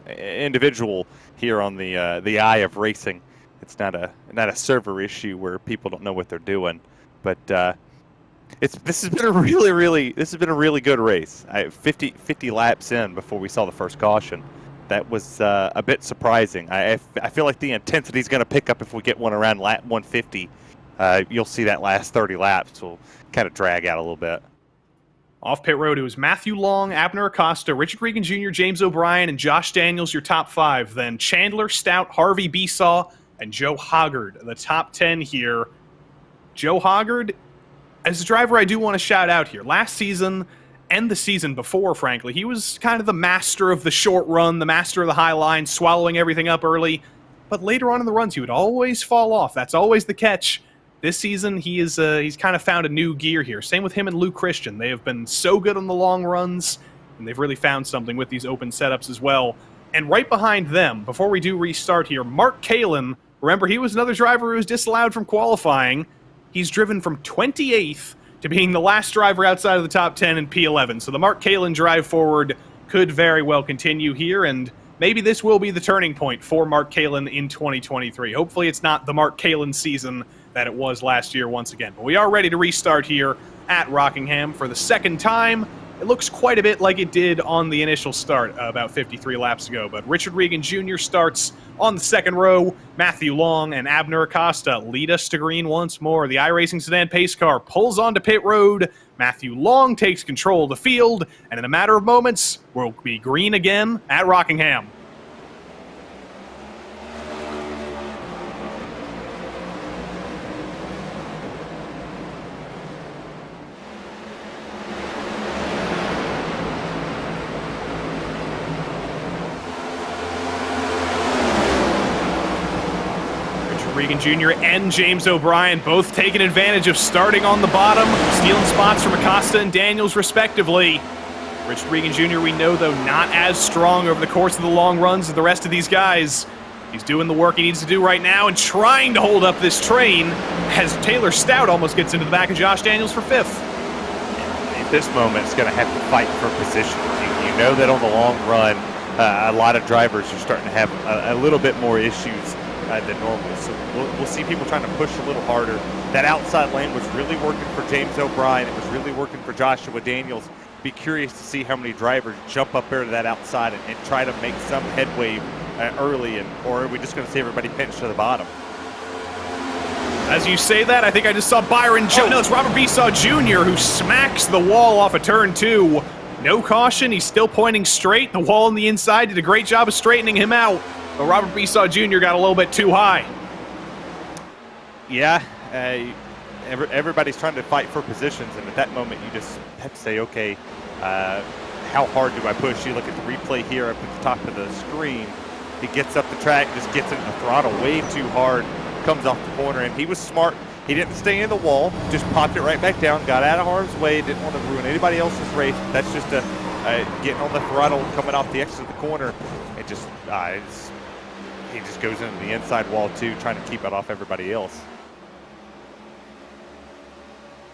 individual here on the eye of racing. It's not a server issue where people don't know what they're doing, but this has been a really good race. 50 laps in before we saw the first caution. That was a bit surprising. I feel like the intensity is going to pick up if we get one around lap 150. You'll see that last 30 laps will kind of drag out a little bit. Off pit road, it was Matthew Long, Abner Acosta, Richard Regan Jr., James O'Brien, and Josh Daniels, your top 5. Then Chandler, Stout, Harvey, Besaw, and Joe Hoggard, the top 10 here. Joe Hoggard, as a driver I do want to shout out here. Last season, and the season before, frankly, he was kind of the master of the short run, the master of the high line, swallowing everything up early. But later on in the runs, he would always fall off. That's always the catch. This season, he's kind of found a new gear here. Same with him and Lou Christian. They have been so good on the long runs, and they've really found something with these open setups as well. And right behind them, before we do restart here, Mark Kalin. Remember, he was another driver who was disallowed from qualifying. He's driven from 28th to being the last driver outside of the top 10 in P11. So the Mark Kalin drive forward could very well continue here, and maybe this will be the turning point for Mark Kalin in 2023. Hopefully it's not the Mark Kalin season that it was last year once again. But we are ready to restart here at Rockingham for the second time. It looks quite a bit like it did on the initial start about 53 laps ago. But Richard Regan Jr. starts on the second row. Matthew Long and Abner Acosta lead us to green once more. The iRacing sedan pace car pulls onto pit road. Matthew Long takes control of the field. And in a matter of moments, we'll be green again at Rockingham. Regan Jr. and James O'Brien both taking advantage of starting on the bottom, stealing spots from Acosta and Daniels respectively. Richard Regan Jr., we know, though, not as strong over the course of the long runs as the rest of these guys. He's doing the work he needs to do right now and trying to hold up this train as Taylor Stout almost gets into the back of Josh Daniels for 5th. At this moment, it's going to have to fight for position. You know that on the long run, a lot of drivers are starting to have a little bit more issues than normal. So we'll see people trying to push a little harder. That outside lane was really working for James O'Brien. It was really working for Joshua Daniels. Be curious to see how many drivers jump up there to that outside and try to make some headway early, or are we just going to see everybody pinch to the bottom? As you say that, I think I just saw Byron Jones. No, it's Robert Besaw Jr. who smacks the wall off of turn 2. No caution. He's still pointing straight. The wall on the inside did a great job of straightening him out. But Robert Besaw Jr. got a little bit too high. Yeah, everybody's trying to fight for positions, and at that moment you just have to say, okay, how hard do I push? You look at the replay here up at the top of the screen. He gets up the track, just gets into the throttle way too hard, comes off the corner, and he was smart. He didn't stay in the wall, just popped it right back down, got out of harm's way, didn't want to ruin anybody else's race. That's just getting on the throttle, coming off the exit of the corner. It just, he just goes into the inside wall too, trying to keep it off everybody else.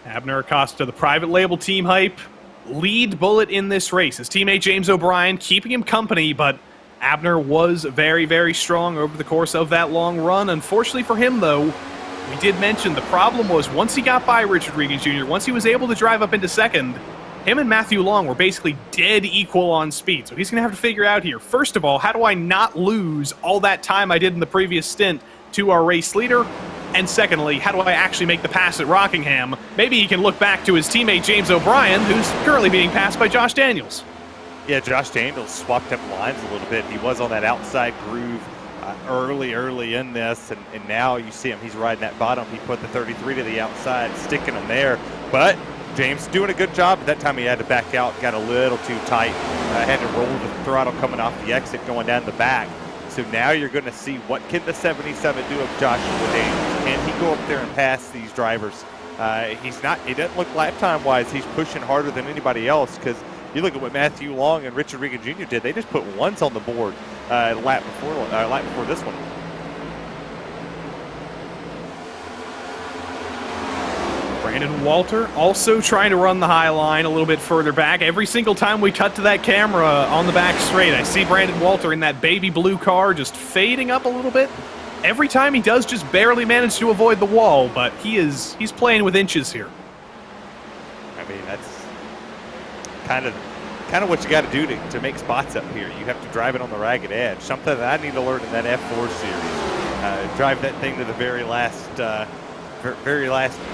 Abner Acosta, the private label team hype, lead bullet in this race. His teammate James O'Brien keeping him company, but Abner was very, very strong over the course of that long run. Unfortunately for him, though, we did mention the problem was once he got by Richard Regan Jr., once he was able to drive up into second, him and Matthew Long were basically dead equal on speed. So he's going to have to figure out here, first of all, how do I not lose all that time I did in the previous stint to our race leader? And secondly, how do I actually make the pass at Rockingham? Maybe he can look back to his teammate James O'Brien, who's currently being passed by Josh Daniels. Yeah, Josh Daniels swapped up lines a little bit. He was on that outside groove early in this, and now you see him. He's riding that bottom. He put the 33 to the outside, sticking him there. But James doing a good job. That time he had to back out, got a little too tight. Had to roll the throttle coming off the exit, going down the back. So now you're going to see what can the 77 do of Joshua Daniels. Can he go up there and pass these drivers? He's not. It doesn't look lap time wise. He's pushing harder than anybody else, because you look at what Matthew Long and Richard Regan Jr. did. They just put ones on the board lap before this one. Brandon Walter also trying to run the high line a little bit further back. Every single time we cut to that camera on the back straight, I see Brandon Walter in that baby blue car just fading up a little bit. Every time he does just barely manage to avoid the wall, but he's playing with inches here. I mean, that's kind of what you got to do to make spots up here. You have to drive it on the ragged edge. Something that I need to learn in that F4 series. Drive that thing to the very last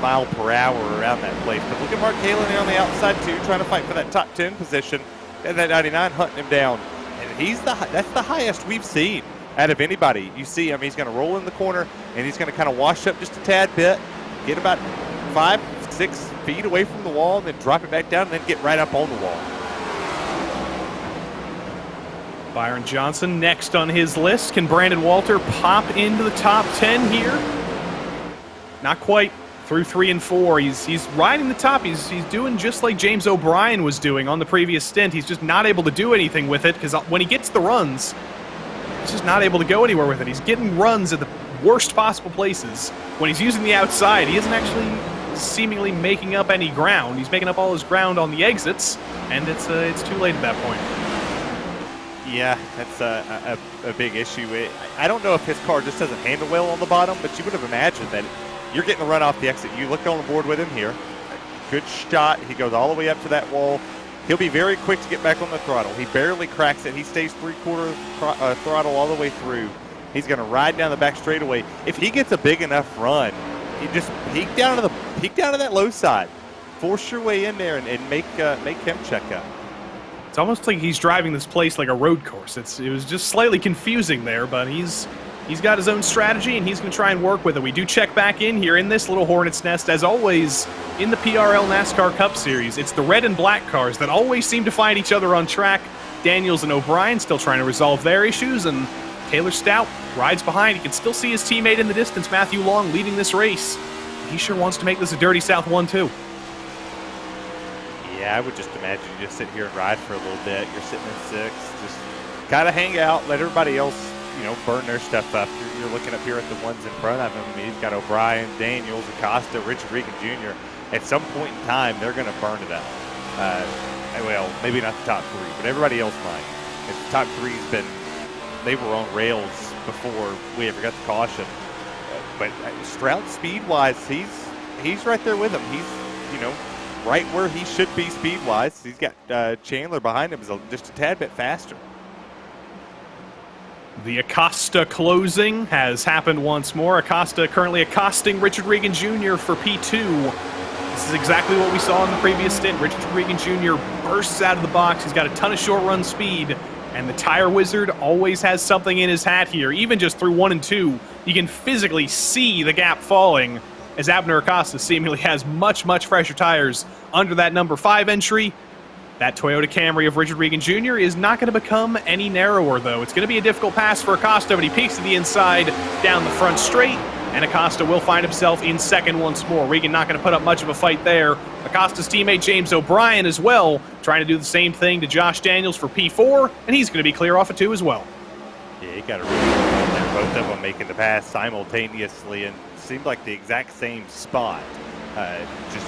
mile per hour around that place. But look at Mark Halen there on the outside too, trying to fight for that top 10 position. And that 99 hunting him down. And that's the highest we've seen out of anybody. You see him, he's going to roll in the corner, and he's going to kind of wash up just a tad bit, get about 5-6 feet away from the wall, and then drop it back down, and then get right up on the wall. Byron Johnson next on his list. Can Brandon Walter pop into the top 10 here? Not quite. Through 3 and 4, he's riding the top. He's doing just like James O'Brien was doing on the previous stint. He's just not able to do anything with it, because when he gets the runs, he's just not able to go anywhere with it. He's getting runs at the worst possible places. When he's using the outside, he isn't actually seemingly making up any ground. He's making up all his ground on the exits, and it's too late at that point. Yeah, that's a big issue. I don't know if his car just doesn't handle well on the bottom, but you would have imagined that you're getting the run off the exit. You look on the board with him here. Good shot. He goes all the way up to that wall. He'll be very quick to get back on the throttle. He barely cracks it. He stays 3/4 throttle all the way through. He's going to ride down the back straightaway. If he gets a big enough run, he just peek down to that low side. Force your way in there and make him check up. It's almost like he's driving this place like a road course. It was just slightly confusing there, but he's got his own strategy, and he's going to try and work with it. We do check back in here in this little hornet's nest. As always, in the PRL NASCAR Cup Series, it's the red and black cars that always seem to find each other on track. Daniels and O'Brien still trying to resolve their issues, and Taylor Stout rides behind. He can still see his teammate in the distance, Matthew Long, leading this race. He sure wants to make this a Dirty South 1-2. Yeah, I would just imagine you just sit here and ride for a little bit. You're sitting in 6th, just kind of hang out, let everybody else burn their stuff up. You're looking up here at the ones in front of him. I mean, he's got O'Brien, Daniels, Acosta, Richard Regan Jr. At some point in time, they're going to burn it up. Well, maybe not the top three, but everybody else might. If the top three's they were on rails before we ever got the caution. But Stroud, speed-wise, he's right there with him. He's, right where he should be speed-wise. He's got Chandler behind him, is just a tad bit faster. The Acosta closing has happened once more. Acosta currently accosting Richard Regan Jr. for P2. This is exactly what we saw in the previous stint. Richard Regan Jr. bursts out of the box. He's got a ton of short run speed, and the Tire Wizard always has something in his hat here. Even just through 1 and 2, you can physically see the gap falling as Abner Acosta seemingly has much, much fresher tires under that number 5 entry. That Toyota Camry of Richard Regan Jr. is not going to become any narrower, though. It's going to be a difficult pass for Acosta, but he peeks to the inside down the front straight, and Acosta will find himself in second once more. Regan not going to put up much of a fight there. Acosta's teammate James O'Brien as well, trying to do the same thing to Josh Daniels for P4, and he's going to be clear off of 2 as well. Yeah, you got to really look there. Both of them making the pass simultaneously, and seemed like the exact same spot. Just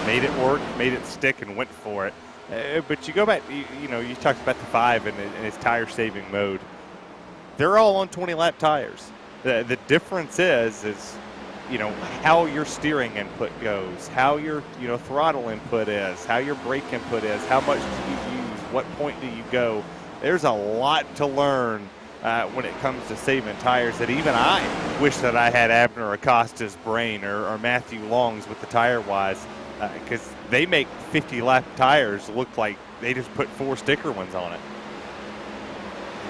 made it work, made it stick, and went for it. But you go back, you talked about the 5 in its tire-saving mode. They're all on 20-lap tires. The difference is how your steering input goes, how your throttle input is, how your brake input is, how much do you use, what point do you go. There's a lot to learn when it comes to saving tires that even I wish that I had Abner Acosta's brain or Matthew Long's with the tire-wise, because they make 50-lap tires look like they just put 4 sticker ones on it.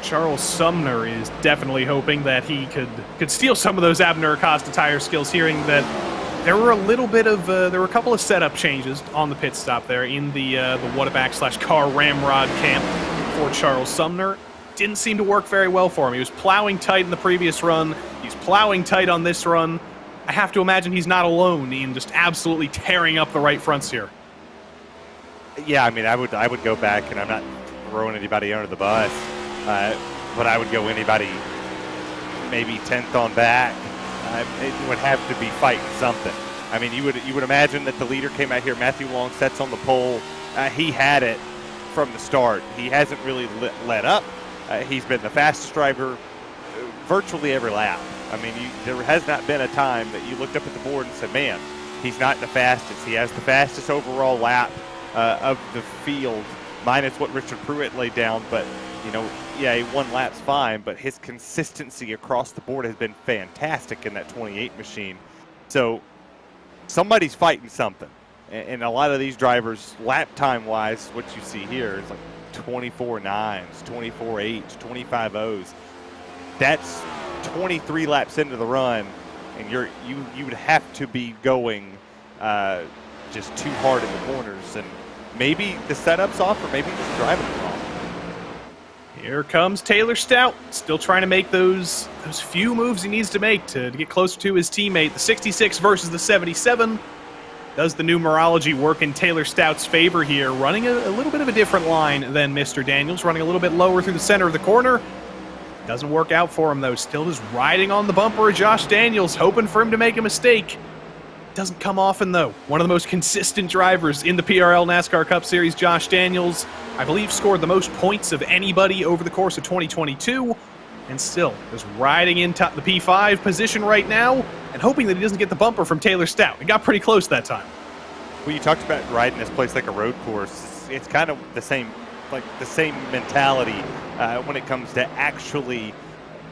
Charles Sumner is definitely hoping that he could steal some of those Abner Acosta tire skills, hearing that there were a couple of setup changes on the pit stop there in the Whataback/car Ramrod camp for Charles Sumner. Didn't seem to work very well for him. He was plowing tight in the previous run. He's plowing tight on this run. I have to imagine he's not alone in just absolutely tearing up the right fronts here. Yeah, I mean, I would go back, and I'm not throwing anybody under the bus, but I would go anybody maybe 10th on back. It would have to be fighting something. I mean, you would imagine that the leader came out here. Matthew Long sets on the pole. He had it from the start. He hasn't really let up. He's been the fastest driver virtually every lap. I mean, there has not been a time that you looked up at the board and said, man, he's not the fastest. He has the fastest overall lap of the field, minus what Richard Pruitt laid down. But, yeah, 1 lap's fine, but his consistency across the board has been fantastic in that 28 machine. So somebody's fighting something. And a lot of these drivers, lap time-wise, what you see here is like 24 9s, 24 8s, 25 0s. That's 23 laps into the run, and you would have to be going just too hard in the corners, and maybe the setup's off, or maybe just driving it wrong. Here comes Taylor Stout, still trying to make those few moves he needs to make to get closer to his teammate. The 66 versus the 77. Does the numerology work in Taylor Stout's favor here? Running a little bit of a different line than Mr. Daniels, running a little bit lower through the center of the corner. Doesn't work out for him, though. Still just riding on the bumper of Josh Daniels, hoping for him to make a mistake. Doesn't come often, though. One of the most consistent drivers in the PRL NASCAR Cup Series, Josh Daniels, I believe scored the most points of anybody over the course of 2022, and still is riding in the P5 position right now and hoping that he doesn't get the bumper from Taylor Stout. It got pretty close that time. Well, you talked about riding this place like a road course. It's kind of the same mentality when it comes to actually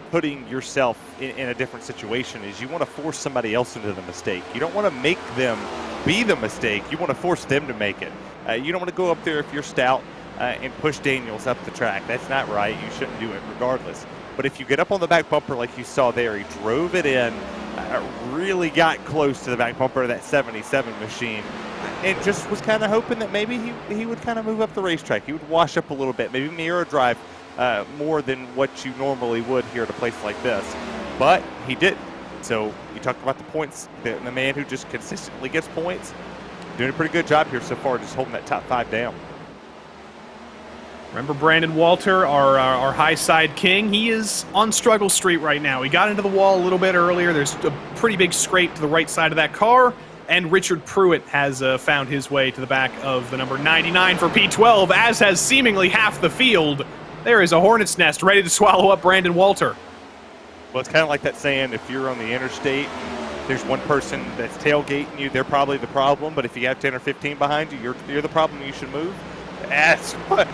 putting yourself in a different situation. Is you want to force somebody else into the mistake. You don't want to make them be the mistake. You want to force them to make it. You don't want to go up there if you're Stout and push Daniels up the track. That's not right. You shouldn't do it regardless. But if you get up on the back bumper like you saw there, he drove it in, really got close to the back bumper of that 77 machine, and just was kind of hoping that maybe he would kind of move up the racetrack. He would wash up a little bit, maybe mirror drive more than what you normally would here at a place like this. But he didn't. So you talked about the points, the man who just consistently gets points, doing a pretty good job here so far, just holding that top 5 down. Remember Brandon Walter, our high side king? He is on struggle street right now. He got into the wall a little bit earlier. There's a pretty big scrape to the right side of that car. And Richard Pruitt has found his way to the back of the number 99 for P12, as has seemingly half the field. There is a hornet's nest ready to swallow up Brandon Walter. Well, it's kind of like that saying, if you're on the interstate, there's one person that's tailgating you, they're probably the problem. But if you have 10 or 15 behind you, you're the problem, you should move. That's what,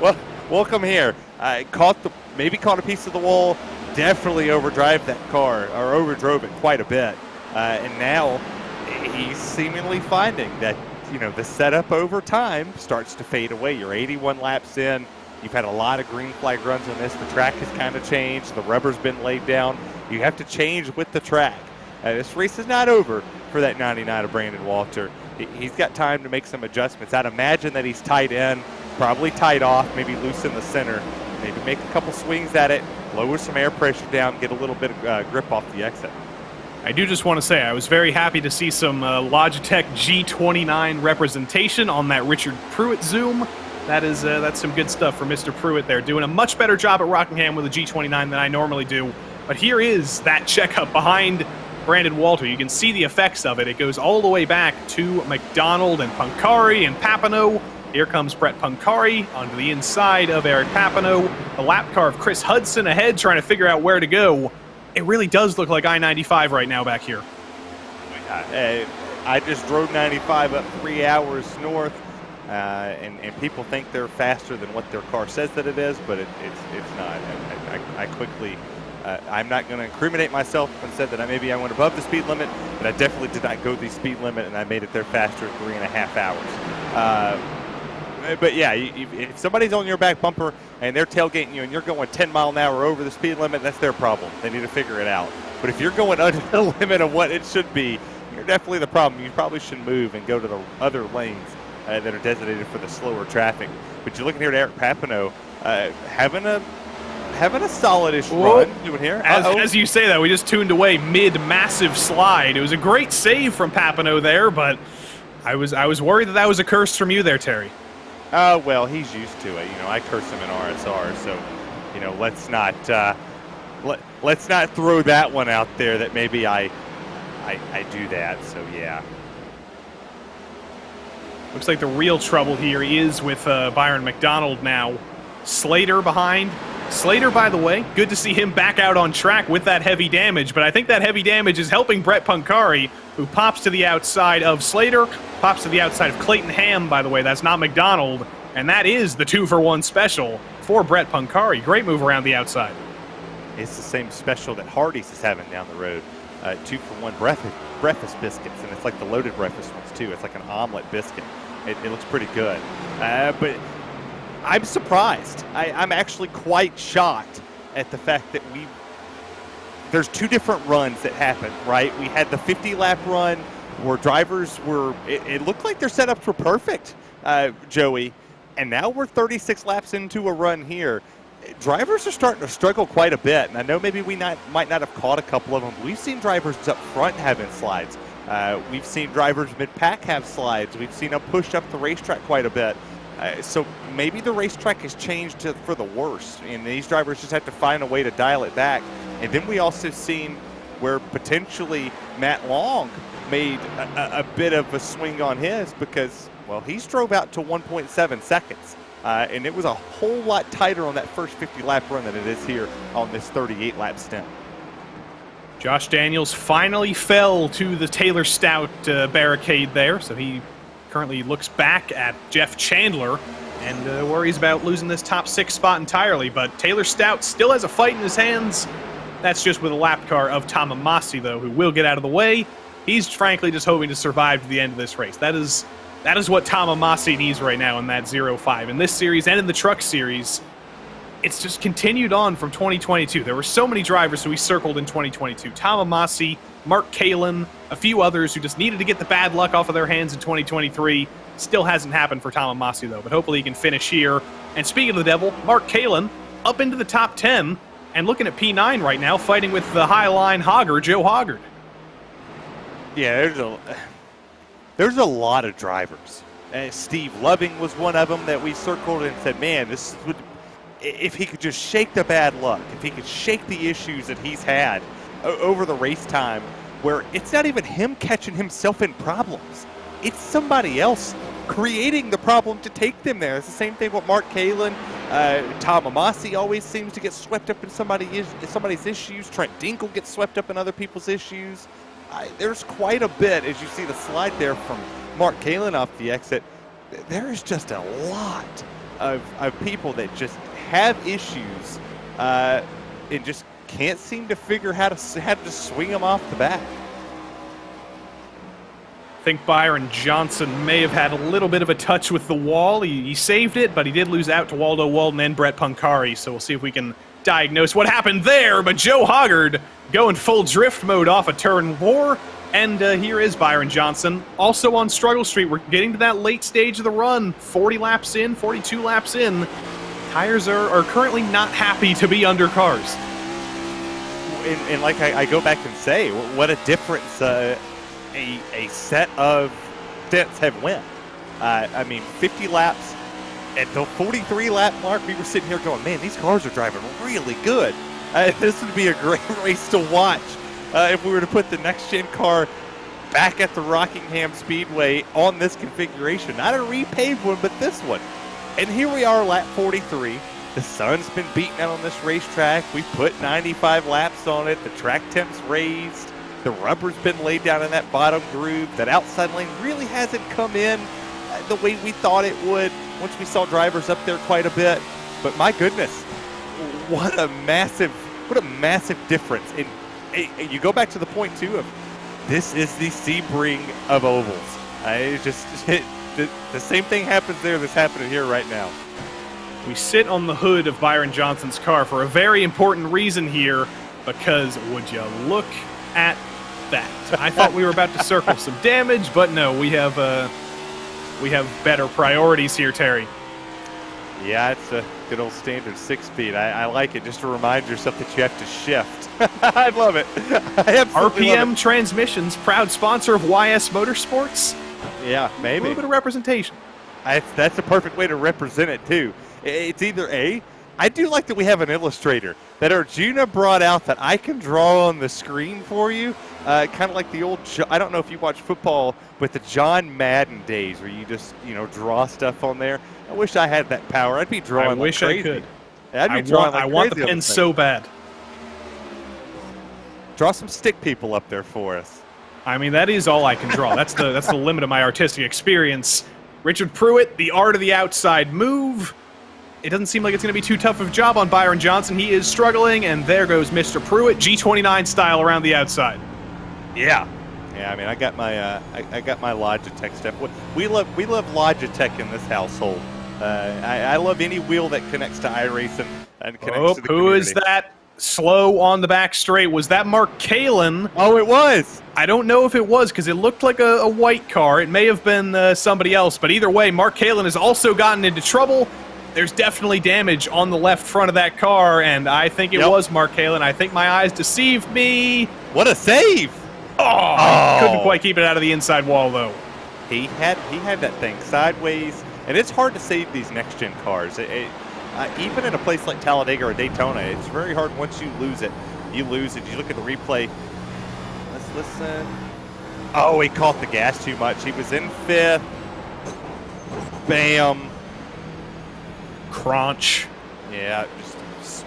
well, welcome here. Maybe caught a piece of the wall, definitely overdrove that car, or overdrove it quite a bit. And now he's seemingly finding that, the setup over time starts to fade away. You're 81 laps in. You've had a lot of green flag runs on this. The track has kind of changed. The rubber's been laid down. You have to change with the track. This race is not over for that 99 of Brandon Walter. He's got time to make some adjustments. I'd imagine that he's tight in, probably tight off, maybe loose in the center. Maybe make a couple swings at it, lower some air pressure down, get a little bit of grip off the exit. I do just want to say I was very happy to see some Logitech G29 representation on that Richard Pruitt Zoom. That's some good stuff for Mr. Pruitt there, doing a much better job at Rockingham with a G29 than I normally do. But here is that checkup behind Brandon Walter. You can see the effects of it. It goes all the way back to McDonald and Pancari and Papineau. Here comes Brett Pancari onto the inside of Eric Papineau. The lap car of Chris Hudson ahead, trying to figure out where to go. It really does look like I-95 right now back here. I just drove 95 up 3 hours north, and people think they're faster than what their car says that it is, but it's not. I quickly... I'm not going to incriminate myself and said that maybe I went above the speed limit, but I definitely did not go the speed limit, and I made it there faster at 3.5 hours. But yeah, if somebody's on your back bumper and they're tailgating you and you're going 10 mile an hour over the speed limit, that's their problem. They need to figure it out. But if you're going under the limit of what it should be, you're definitely the problem. You probably should move and go to the other lanes that are designated for the slower traffic. But you're looking here at Eric Papineau having a solid-ish run doing here. As you say that, we just tuned away mid-massive slide. It was a great save from Papineau there, but I was worried that was a curse from you there, Terry. Well, he's used to it. I curse him in RSR, so let's not throw that one out there that maybe I do that. So yeah. Looks like the real trouble here is with Byron McDonald now. Slater behind. Slater, by the way, good to see him back out on track with that heavy damage, but I think that heavy damage is helping Brett Pancari, who pops to the outside of Slater, pops to the outside of Clayton Ham, by the way. That's not McDonald, and that is the 2-for-1 special for Brett Pancari. Great move around the outside. It's the same special that Hardee's is having down the road. 2-for-1 breakfast biscuits, and it's like the loaded breakfast ones, too. It's like an omelet biscuit. It looks pretty good. But I'm surprised. I'm actually quite shocked at the fact that there's two different runs that happened, right? We had the 50-lap run where drivers it looked like their setups were perfect, Joey, and now we're 36 laps into a run here. Drivers are starting to struggle quite a bit, and I know maybe we might not have caught a couple of them. We've seen drivers up front having slides. We've seen drivers mid-pack have slides. We've seen them push up the racetrack quite a bit. So maybe the racetrack has changed for the worse, and these drivers just have to find a way to dial it back. And then we also seen where potentially Matt Long made a bit of a swing on his because, well, he's drove out to 1.7 seconds. And it was a whole lot tighter on that first 50-lap run than it is here on this 38-lap stint. Josh Daniels finally fell to the Taylor Stout barricade there, so he currently looks back at Jeff Chandler and worries about losing this top 6 spot entirely. But Taylor Stout still has a fight in his hands. That's just with a lap car of Tom Amassi, though, who will get out of the way. He's frankly just hoping to survive to the end of this race. That is what Tom Amassi needs right now in that 0-5. In this series and in the truck series, it's just continued on from 2022. There were so many drivers who we circled in 2022. Tom Amassi, Mark Kalin, a few others who just needed to get the bad luck off of their hands in 2023. Still hasn't happened for Tom Amassi, though, but hopefully he can finish here. And speaking of the devil, Mark Kalin up into the top 10 and looking at P9 right now, fighting with the Highline Hogger, Joe Hoggard. Yeah, there's a lot of drivers Steve Loving was one of them that we circled and said, man, this would, if he could just shake the bad luck, if he could shake the issues that he's had over the race time, where it's not even him catching himself in problems. It's somebody else creating the problem to take them there. It's the same thing with Mark Kalin. Tom Amasi always seems to get swept up in somebody's issues. Trent Dinkle gets swept up in other people's issues. There's quite a bit, as you see the slide there from Mark Kalin off the exit. There is just a lot of people that just have issues and just can't seem to figure how to swing them off the bat. I think Byron Johnson may have had a little bit of a touch with the wall. He saved it, but he did lose out to Waldo Walden and Brett Punkari, so we'll see if we can diagnose what happened there. But Joe Hoggard going full drift mode off of turn 4, and here is Byron Johnson. Also on Struggle Street, we're getting to that late stage of the run. 40 laps in, 42 laps in. Tires are currently not happy to be under cars. And like I go back and say, what a difference a set of stints have went. I mean, 50 laps. At the 43 lap mark, we were sitting here going, man, these cars are driving really good. This would be a great race to watch if we were to put the next-gen car back at the Rockingham Speedway on this configuration. Not a repaved one, but this one. And here we are, lap 43. The sun's been beating out on this racetrack. We put 95 laps on it. The track temp's raised. The rubber's been laid down in that bottom groove. That outside lane really hasn't come in the way we thought it would once we saw drivers up there quite a bit. But my goodness, what a massive difference. And you go back to the point too of this is the Sebring of ovals. The same thing happens there that's happening here right now. We sit on the hood of Byron Johnson's car for a very important reason here, because would you look at that? I thought we were about to circle some damage, but no, we have better priorities here, Terry. Yeah, it's a good old standard 6-speed. I like it, just to remind yourself that you have to shift. I love it. I absolutely RPM love it. Transmissions, proud sponsor of YS Motorsports. Yeah, maybe. A little bit of representation. That's a perfect way to represent it, too. It's either I do like that we have an illustrator that Arjuna brought out that I can draw on the screen for you. Kind of like the old, I don't know if you watch football, but the John Madden days where you just, draw stuff on there. I wish I had that power. I'd be drawing like wish crazy. I could. I'd be drawing like I want the crazy pen so bad. Draw some stick people up there for us. I mean, that is all I can draw. That's the limit of my artistic experience. Richard Pruitt, the art of the outside move. It doesn't seem like it's going to be too tough of a job on Byron Johnson. He is struggling, and there goes Mr. Pruitt, G29 style around the outside. Yeah. Yeah, I mean, I got my Logitech stuff. We love Logitech in this household. I love any wheel that connects to iRacing and connects to the community. Who is that slow on the back straight? Was that Mark Kalin? Oh, it was. I don't know if it was, because it looked like a white car. It may have been somebody else, but either way, Mark Kalin has also gotten into trouble. There's definitely damage on the left front of that car, and I think it was Mark Kalin. I think my eyes deceived me. What a save! Oh, couldn't quite keep it out of the inside wall, though. He had that thing sideways, and it's hard to save these next-gen cars. Even in a place like Talladega or Daytona, it's very hard once you lose it. You lose it. You look at the replay. Let's listen. Oh, he caught the gas too much. He was in 5th. Bam. Crunch. Yeah,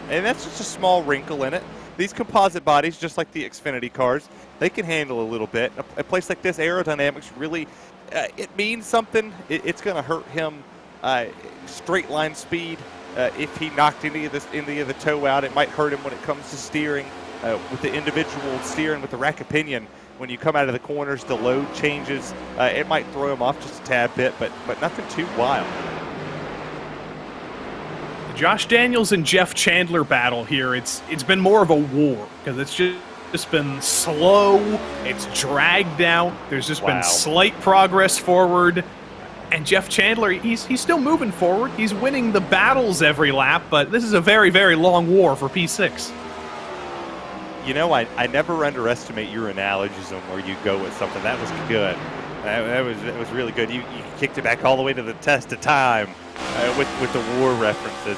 and that's just a small wrinkle in it. These composite bodies, just like the Xfinity cars, they can handle a little bit. A place like this, aerodynamics really, it means something. It's going to hurt him straight line speed. If he knocked any of the toe out, it might hurt him when it comes to steering. With the individual steering with the rack of pinion, when you come out of the corners, the load changes. It might throw him off just a tad bit, but nothing too wild. Josh Daniels and Jeff Chandler battle here. It's been more of a war, because it's just been slow. It's dragged out. There's just been slight progress forward. And Jeff Chandler, he's still moving forward. He's winning the battles every lap, but this is a very, very long war for P6. I never underestimate your analogies on where you go with something. That was good. That was really good. You kicked it back all the way to the test of time with the war references.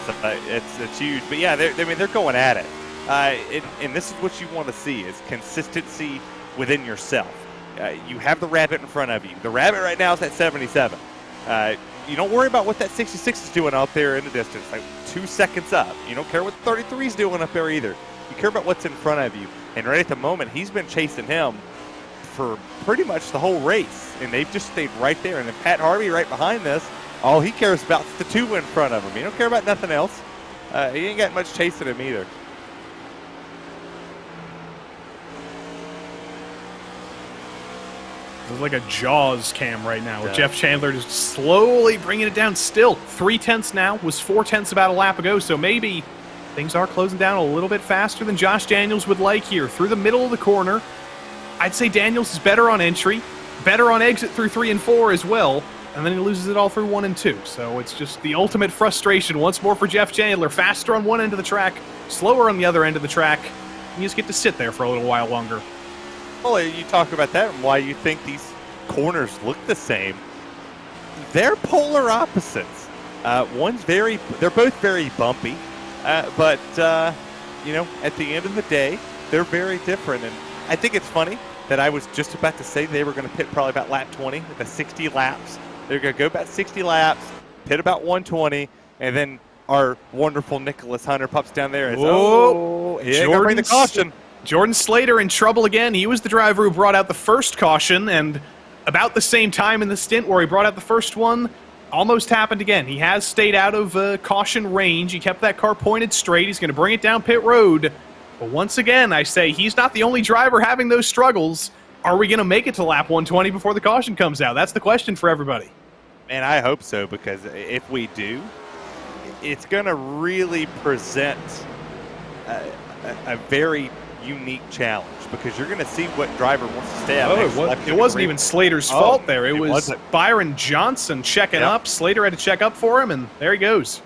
It's huge. But yeah, they're going at it. And this is what you want to see is consistency within yourself. You have the rabbit in front of you. The rabbit right now is at 77. You don't worry about what that 66 is doing out there in the distance, like 2 seconds up. You don't care what the 33 is doing up there either. You care about what's in front of you. And right at the moment, he's been chasing him for pretty much the whole race, and they've just stayed right there. And then Pat Harvey right behind this, all he cares about is the 2 in front of him. He don't care about nothing else. He ain't got much chasing him either. It's like a Jaws cam right now with Jeff Chandler just slowly bringing it down. Still 3/10 now, was 4/10 about a lap ago, so maybe things are closing down a little bit faster than Josh Daniels would like here. Through the middle of the corner, I'd say Daniels is better on entry, better on exit through 3 and 4 as well, and then he loses it all through 1 and 2. So it's just the ultimate frustration once more for Jeff Chandler. Faster on one end of the track, slower on the other end of the track. You just get to sit there for a little while longer. Well, you talk about that and why you think these corners look the same. They're polar opposites. They're both very bumpy, but you know, at the end of the day, they're very different. And I think it's funny that I was just about to say they were going to pit probably about lap 20 with the 60 laps. They're going to go about 60 laps, pit about 120, and then our wonderful Nicholas Hunter pops down there and says, "Oh, bring the caution." Jordan Slater in trouble again. He was the driver who brought out the first caution, and about the same time in the stint where he brought out the first one, almost happened again. He has stayed out of caution range. He kept that car pointed straight. He's going to bring it down pit road. But once again, I say he's not the only driver having those struggles. Are we going to make it to lap 120 before the caution comes out? That's the question for everybody. And I hope so, because if we do, it's going to really present a very unique challenge, because you're going to see what driver wants to stay out. It wasn't even Slater's fault there. It was Byron Johnson checking up. Slater had to check up for him, and there he goes.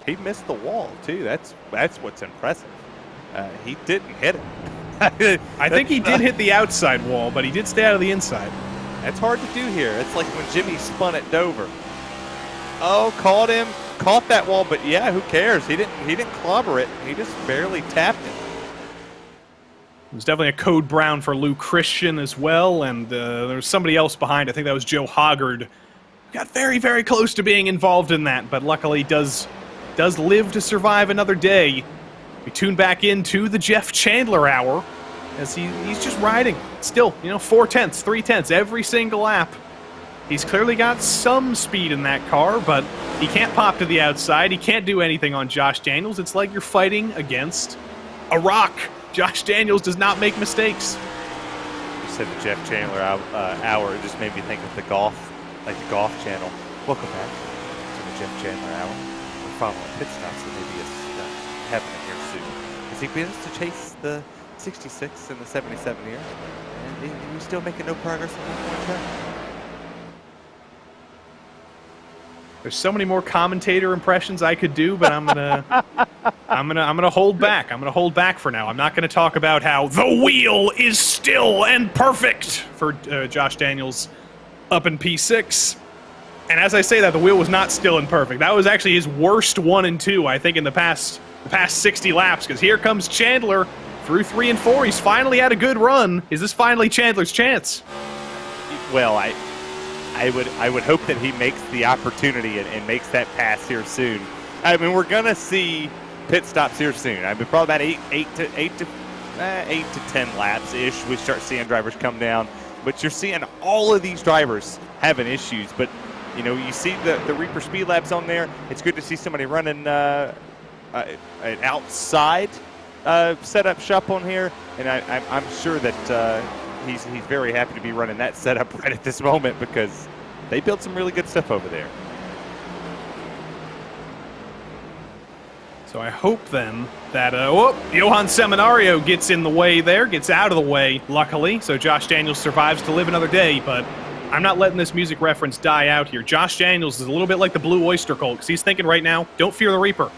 He missed the wall, too. That's what's impressive. He didn't hit it. I think he did hit the outside wall, but he did stay out of the inside. That's hard to do here. It's like when Jimmy spun at Dover. Oh, caught that wall, but yeah, who cares? He didn't clobber it. He just barely tapped it. It was definitely a code brown for Lou Christian as well, and there was somebody else behind. I think that was Joe Hoggard. Got very, very close to being involved in that, but luckily does live to survive another day. We tune back into the Jeff Chandler hour as he's just riding. Still, 4/10, 3/10 every single lap. He's clearly got some speed in that car, but he can't pop to the outside. He can't do anything on Josh Daniels. It's like you're fighting against a rock. Josh Daniels does not make mistakes. You said the Jeff Chandler hour. It just made me think of the golf channel. Welcome back to the Jeff Chandler hour. We're following pit stops, so maybe it's happening here soon. As he begins to chase the 66 and the 77 here, and he's still making no progress on that point turn. There's so many more commentator impressions I could do, but I'm gonna hold back. I'm gonna hold back for now. I'm not gonna talk about how the wheel is still and perfect for Josh Daniels up in P6. And as I say that, the wheel was not still and perfect. That was actually his worst 1 and 2, I think, in the past 60 laps. Because here comes Chandler through 3 and 4. He's finally had a good run. Is this finally Chandler's chance? Well, I would hope that he makes the opportunity and makes that pass here soon. I mean, we're gonna see pit stops here soon. I mean, probably about 8 to 10 laps ish. We start seeing drivers come down, but you're seeing all of these drivers having issues. But you see the Reaper Speed Labs on there. It's good to see somebody running an outside setup shop on here, and I'm sure that. He's very happy to be running that setup right at this moment, because they built some really good stuff over there. So I hope then that Johan Seminario gets in the way there, gets out of the way, luckily. So Josh Daniels survives to live another day, but I'm not letting this music reference die out here. Josh Daniels is a little bit like the Blue Oyster Cult, because he's thinking right now, don't fear the Reaper.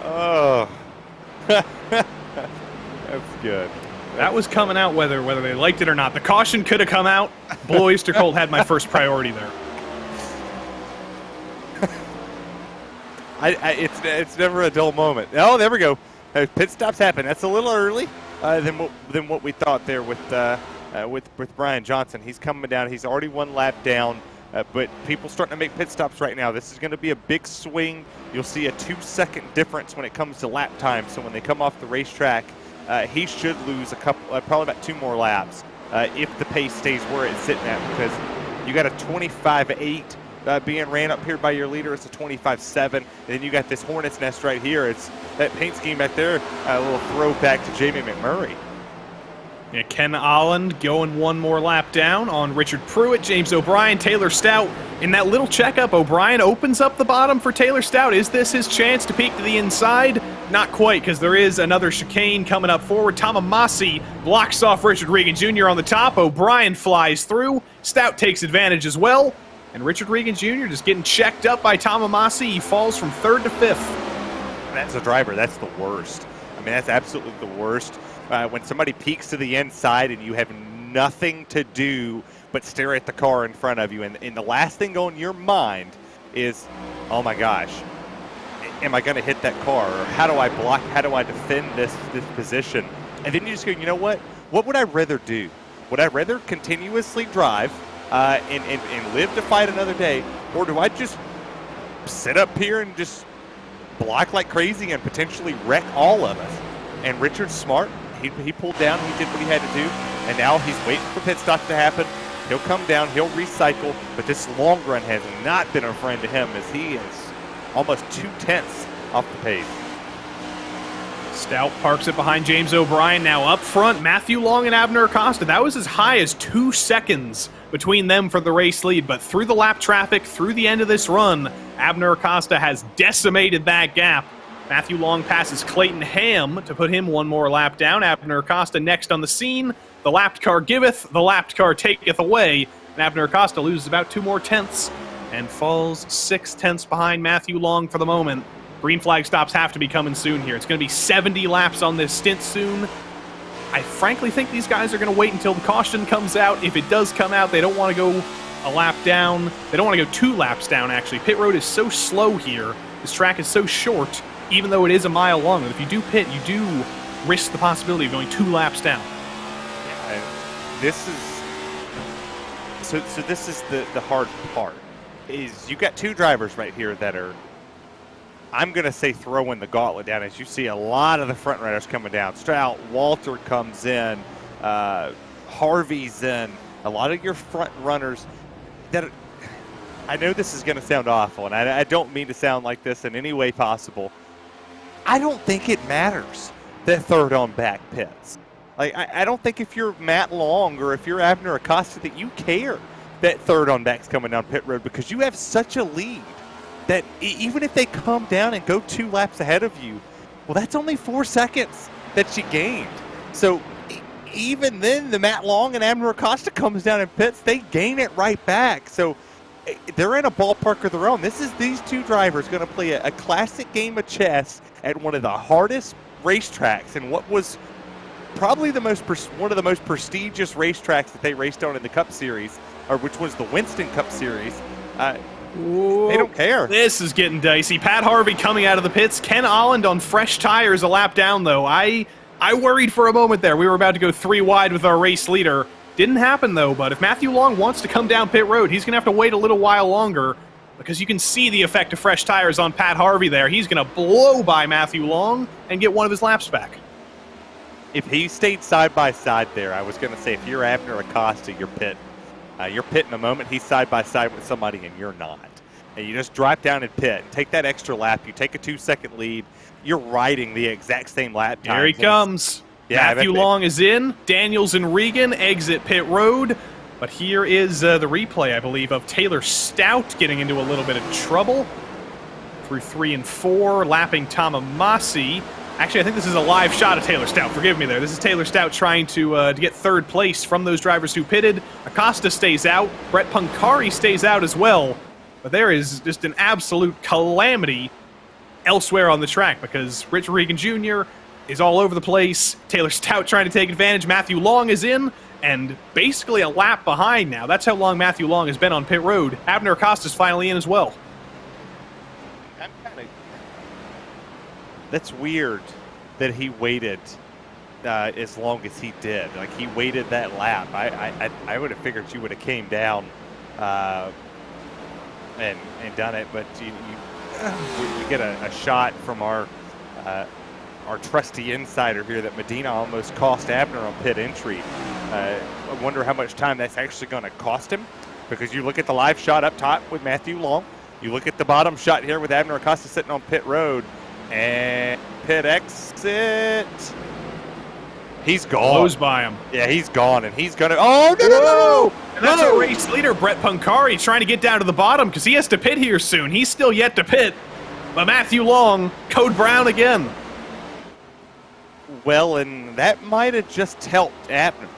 Oh. That's good. That was coming out whether they liked it or not. The caution could have come out. Blue Oyster Cult had my first priority there. It's never a dull moment. Oh, there we go. Pit stops happen. That's a little early than what we thought there with Brian Johnson. He's coming down. He's already one lap down, but people starting to make pit stops right now. This is going to be a big swing. You'll see a 2-second difference when it comes to lap time. So when they come off the racetrack, he should lose a couple, probably about 2 more laps if the pace stays where it's sitting at, because you got a 25.8. Being ran up here by your leader. It's a 25.7. And then you got this Hornet's Nest right here. It's that paint scheme back there, a little throwback to Jamie McMurray. Yeah, Ken Olland going one more lap down on Richard Pruitt, James O'Brien, Taylor Stout. In that little checkup, O'Brien opens up the bottom for Taylor Stout. Is this his chance to peek to the inside? Not quite, because there is another chicane coming up forward. Tamamasi blocks off Richard Regan Jr. on the top. O'Brien flies through. Stout takes advantage as well. And Richard Regan Jr. just getting checked up by Tamamasi. He falls from 3rd to 5th. That's a driver. That's the worst. I mean, that's absolutely the worst. When somebody peeks to the inside and you have nothing to do but stare at the car in front of you. And the last thing on your mind is, oh my gosh, am I going to hit that car? Or how do I block? How do I defend this position? And then you just go, you know what? What would I rather do? Would I rather continuously drive and live to fight another day, or do I just sit up here and just block like crazy and potentially wreck all of us? And Richard's smart. He pulled down. He did what he had to do, and now he's waiting for pit stop to happen. He'll come down. He'll recycle, but this long run has not been a friend to him, as he is almost 0.2 off the pace. Stout parks it behind James O'Brien. Now up front, Matthew Long and Abner Acosta. That was as high as 2 seconds between them for the race lead, but through the lap traffic, through the end of this run, Abner Acosta has decimated that gap. Matthew Long passes Clayton Ham to put him one more lap down. Abner Acosta next on the scene. The lapped car giveth, the lapped car taketh away. And Abner Acosta loses about 2 more tenths and falls 6 tenths behind Matthew Long for the moment. Green flag stops have to be coming soon here. It's going to be 70 laps on this stint soon. I frankly think these guys are going to wait until the caution comes out. If it does come out, they don't want to go a lap down. They don't want to go 2 laps down, actually. Pit road is so slow here. This track is so short, even though it is a mile long. If you do pit, you do risk the possibility of going 2 laps down. Yeah, this is the hard part. Is you got 2 drivers right here that are, I'm going to say, throwing the gauntlet down. As you see a lot of the front runners coming down. Strout, Walter comes in, Harvey's in. A lot of your front runners that, I know this is going to sound awful, and I don't mean to sound like this in any way possible. I don't think it matters that 3rd on back pits. Like, I don't think if you're Matt Long or if you're Abner Acosta that you care that 3rd on back's coming down pit road, because you have such a lead that even if they come down and go 2 laps ahead of you, well, that's only 4 seconds that you gained. So even then, the Matt Long and Abner Acosta comes down in pits, they gain it right back. So they're in a ballpark of their own. These 2 drivers going to play a classic game of chess at one of the hardest racetracks, and what was probably one of the most prestigious racetracks that they raced on in the Cup Series, or which was the Winston Cup Series. They don't care. This is getting dicey. Pat Harvey coming out of the pits. Ken Olland on fresh tires a lap down, though. I worried for a moment there. We were about to go 3 wide with our race leader. Didn't happen, though, but if Matthew Long wants to come down pit road, he's going to have to wait a little while longer, because you can see the effect of fresh tires on Pat Harvey there. He's going to blow by Matthew Long and get one of his laps back. If he stayed side by side there, I was going to say, if you're Abner Acosta, you're pitting. You're pitting the moment he's side by side with somebody and you're not. And you just drive down and pit and take that extra lap. You take a 2-second lead. You're riding the exact same lap time. Here he comes. Yeah, Matthew Long is in. Daniels and Regan exit pit road. But here is the replay, I believe, of Taylor Stout getting into a little bit of trouble through 3 and 4, lapping Tamamasi. Actually, I think this is a live shot of Taylor Stout. Forgive me there. This is Taylor Stout trying to get 3rd place from those drivers who pitted. Acosta stays out. Brett Punkari stays out as well. But there is just an absolute calamity elsewhere on the track, because Rich Regan Jr., is all over the place. Taylor Stout trying to take advantage. Matthew Long is in, and basically a lap behind now. That's how long Matthew Long has been on pit road. Abner Acosta's finally in as well. That's weird that he waited as long as he did. Like, he waited that lap. I would have figured you would have came down and done it, but we get a shot from our trusty insider here that Medina almost cost Abner on pit entry. I wonder how much time that's actually going to cost him, because you look at the live shot up top with Matthew Long, you look at the bottom shot here with Abner Acosta sitting on pit road, and pit exit. He's gone. Blows by him. Yeah, he's gone, and he's gonna. Oh no! And that's a race leader, Brett Pancari, trying to get down to the bottom because he has to pit here soon. He's still yet to pit, but Matthew Long, Code Brown again. Well, and that might have just helped Abner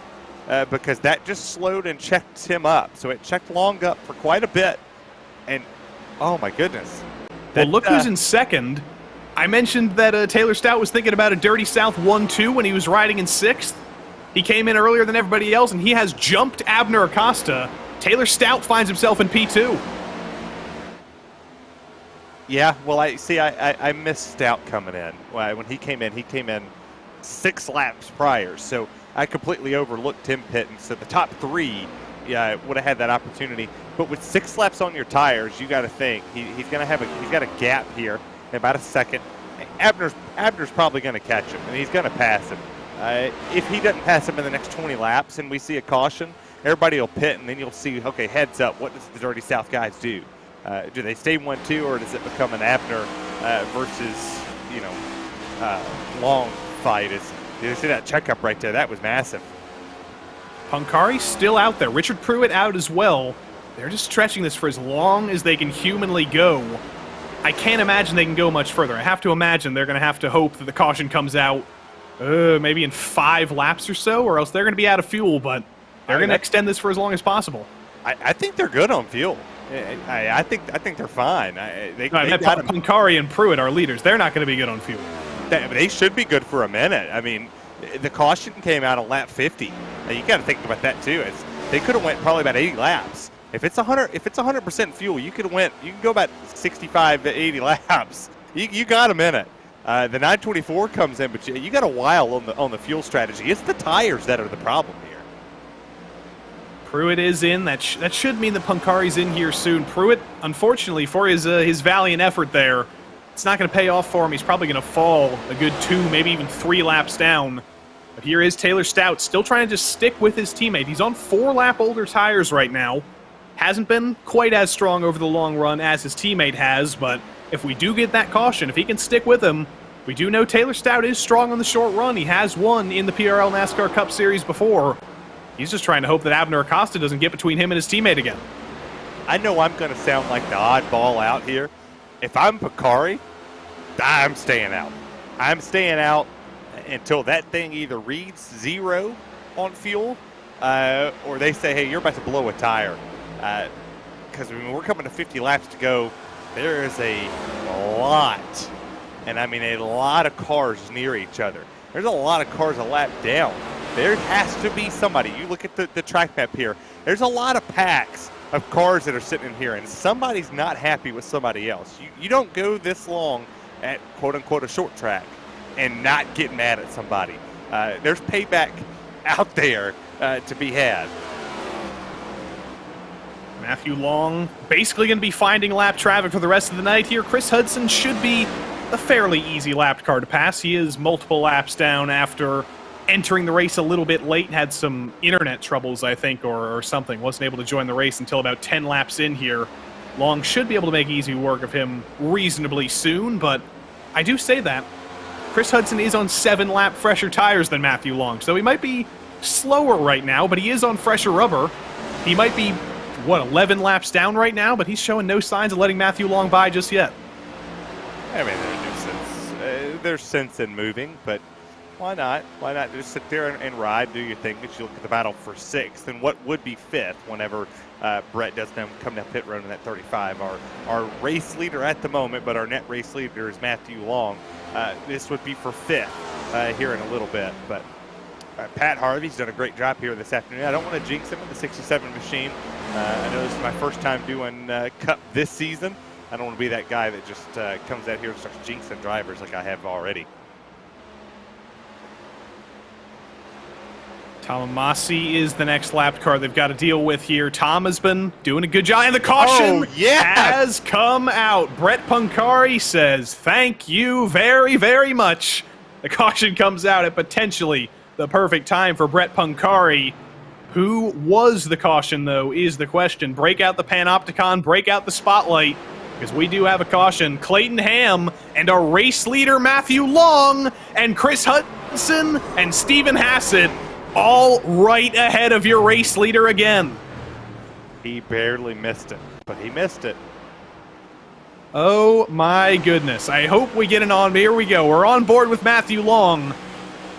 because that just slowed and checked him up. So it checked Long up for quite a bit, and oh my goodness. Well, look who's in second. I mentioned that Taylor Stout was thinking about a Dirty South 1-2 when he was riding in 6th. He came in earlier than everybody else, and he has jumped Abner Acosta. Taylor Stout finds himself in P2. Yeah, well, I missed Stout coming in. When he came in 6 laps prior, so I completely overlooked him pitting. So the top 3, would have had that opportunity. But with 6 laps on your tires, you got to think he's got a gap here. About a second. Abner's probably going to catch him, and he's going to pass him. If he doesn't pass him in the next 20 laps and we see a caution, everybody will pit, and then you'll see, okay, heads up, what does the Dirty South guys do? Do they stay 1-2, or does it become an Abner versus, Long fight? Did you see that checkup right there? That was massive. Pancari still out there. Richard Pruitt out as well. They're just stretching this for as long as they can humanly go. I can't imagine they can go much further. I have to imagine they're going to have to hope that the caution comes out maybe in 5 laps or so, or else they're going to be out of fuel, but they're going to extend this for as long as possible. I think they're good on fuel. I think they're fine. Pancari and Pruitt are leaders. They're not going to be good on fuel. They should be good for a minute. I mean, the caution came out on lap 50. Now, you got to think about that too. They could have went probably about 80 laps. If it's 100% fuel, you can go about 65 to 80 laps. You got a minute. The 924 comes in, but you got a while on the fuel strategy. It's the tires that are the problem here. Pruitt is in. That should mean that Pancari's in here soon. Pruitt, unfortunately, for his valiant effort there, it's not going to pay off for him. He's probably going to fall a good 2, maybe even 3 laps down. But here is Taylor Stout, still trying to just stick with his teammate. He's on 4-lap older tires right now. Hasn't been quite as strong over the long run as his teammate has, but if we do get that caution, if he can stick with him, we do know Taylor Stout is strong on the short run. He has won in the PRL NASCAR Cup Series before. He's just trying to hope that Abner Acosta doesn't get between him and his teammate again. I know I'm going to sound like the oddball out here. If I'm Pancari, I'm staying out. I'm staying out until that thing either reads 0 on fuel or they say, hey, you're about to blow a tire. Because we're coming to 50 laps to go. There is a lot, and I mean a lot of cars near each other. There's a lot of cars a lap down. There has to be somebody. You look at the track map here. There's a lot of packs of cars that are sitting in here, and somebody's not happy with somebody else. You don't go this long at quote-unquote a short track and not get mad at somebody. There's payback out there to be had. Matthew Long basically going to be finding lap traffic for the rest of the night here. Chris Hudson should be a fairly easy lap car to pass. He is multiple laps down after entering the race a little bit late. Had some internet troubles, I think, or something. Wasn't able to join the race until about 10 laps in here. Long should be able to make easy work of him reasonably soon, but I do say that. Chris Hudson is on 7-lap fresher tires than Matthew Long, so he might be slower right now, but he is on fresher rubber. He might be 11 laps down right now, but he's showing no signs of letting Matthew Long by just yet. I mean, there's sense in moving, but why not? Why not just sit there and ride, do your thing, but you look at the battle for 6th and what would be 5th whenever Brett does come down pit road in that 35. Our race leader at the moment, but our net race leader is Matthew Long. This would be for 5th. here in a little bit. But Pat Harvey's done a great job here this afternoon. I don't want to jinx him in the 67 machine. I know this is my first time doing Cup this season. I don't want to be that guy that just comes out here and starts jinxing drivers like I have already. Tamamasi is the next lap car they've got to deal with here. Tom has been doing a good job, and the caution has come out. Brett Pancari says, thank you very, very much. The caution comes out at potentially the perfect time for Brett Pancari. Who was the caution, though, is the question. Break out the Panopticon, break out the spotlight, because we do have a caution. Clayton Ham and our race leader, Matthew Long, and Chris Hudson and Stephen Hassett, all right ahead of your race leader again. He barely missed it, but he missed it. Oh my goodness. I hope we get an on. Here we go. We're on board with Matthew Long.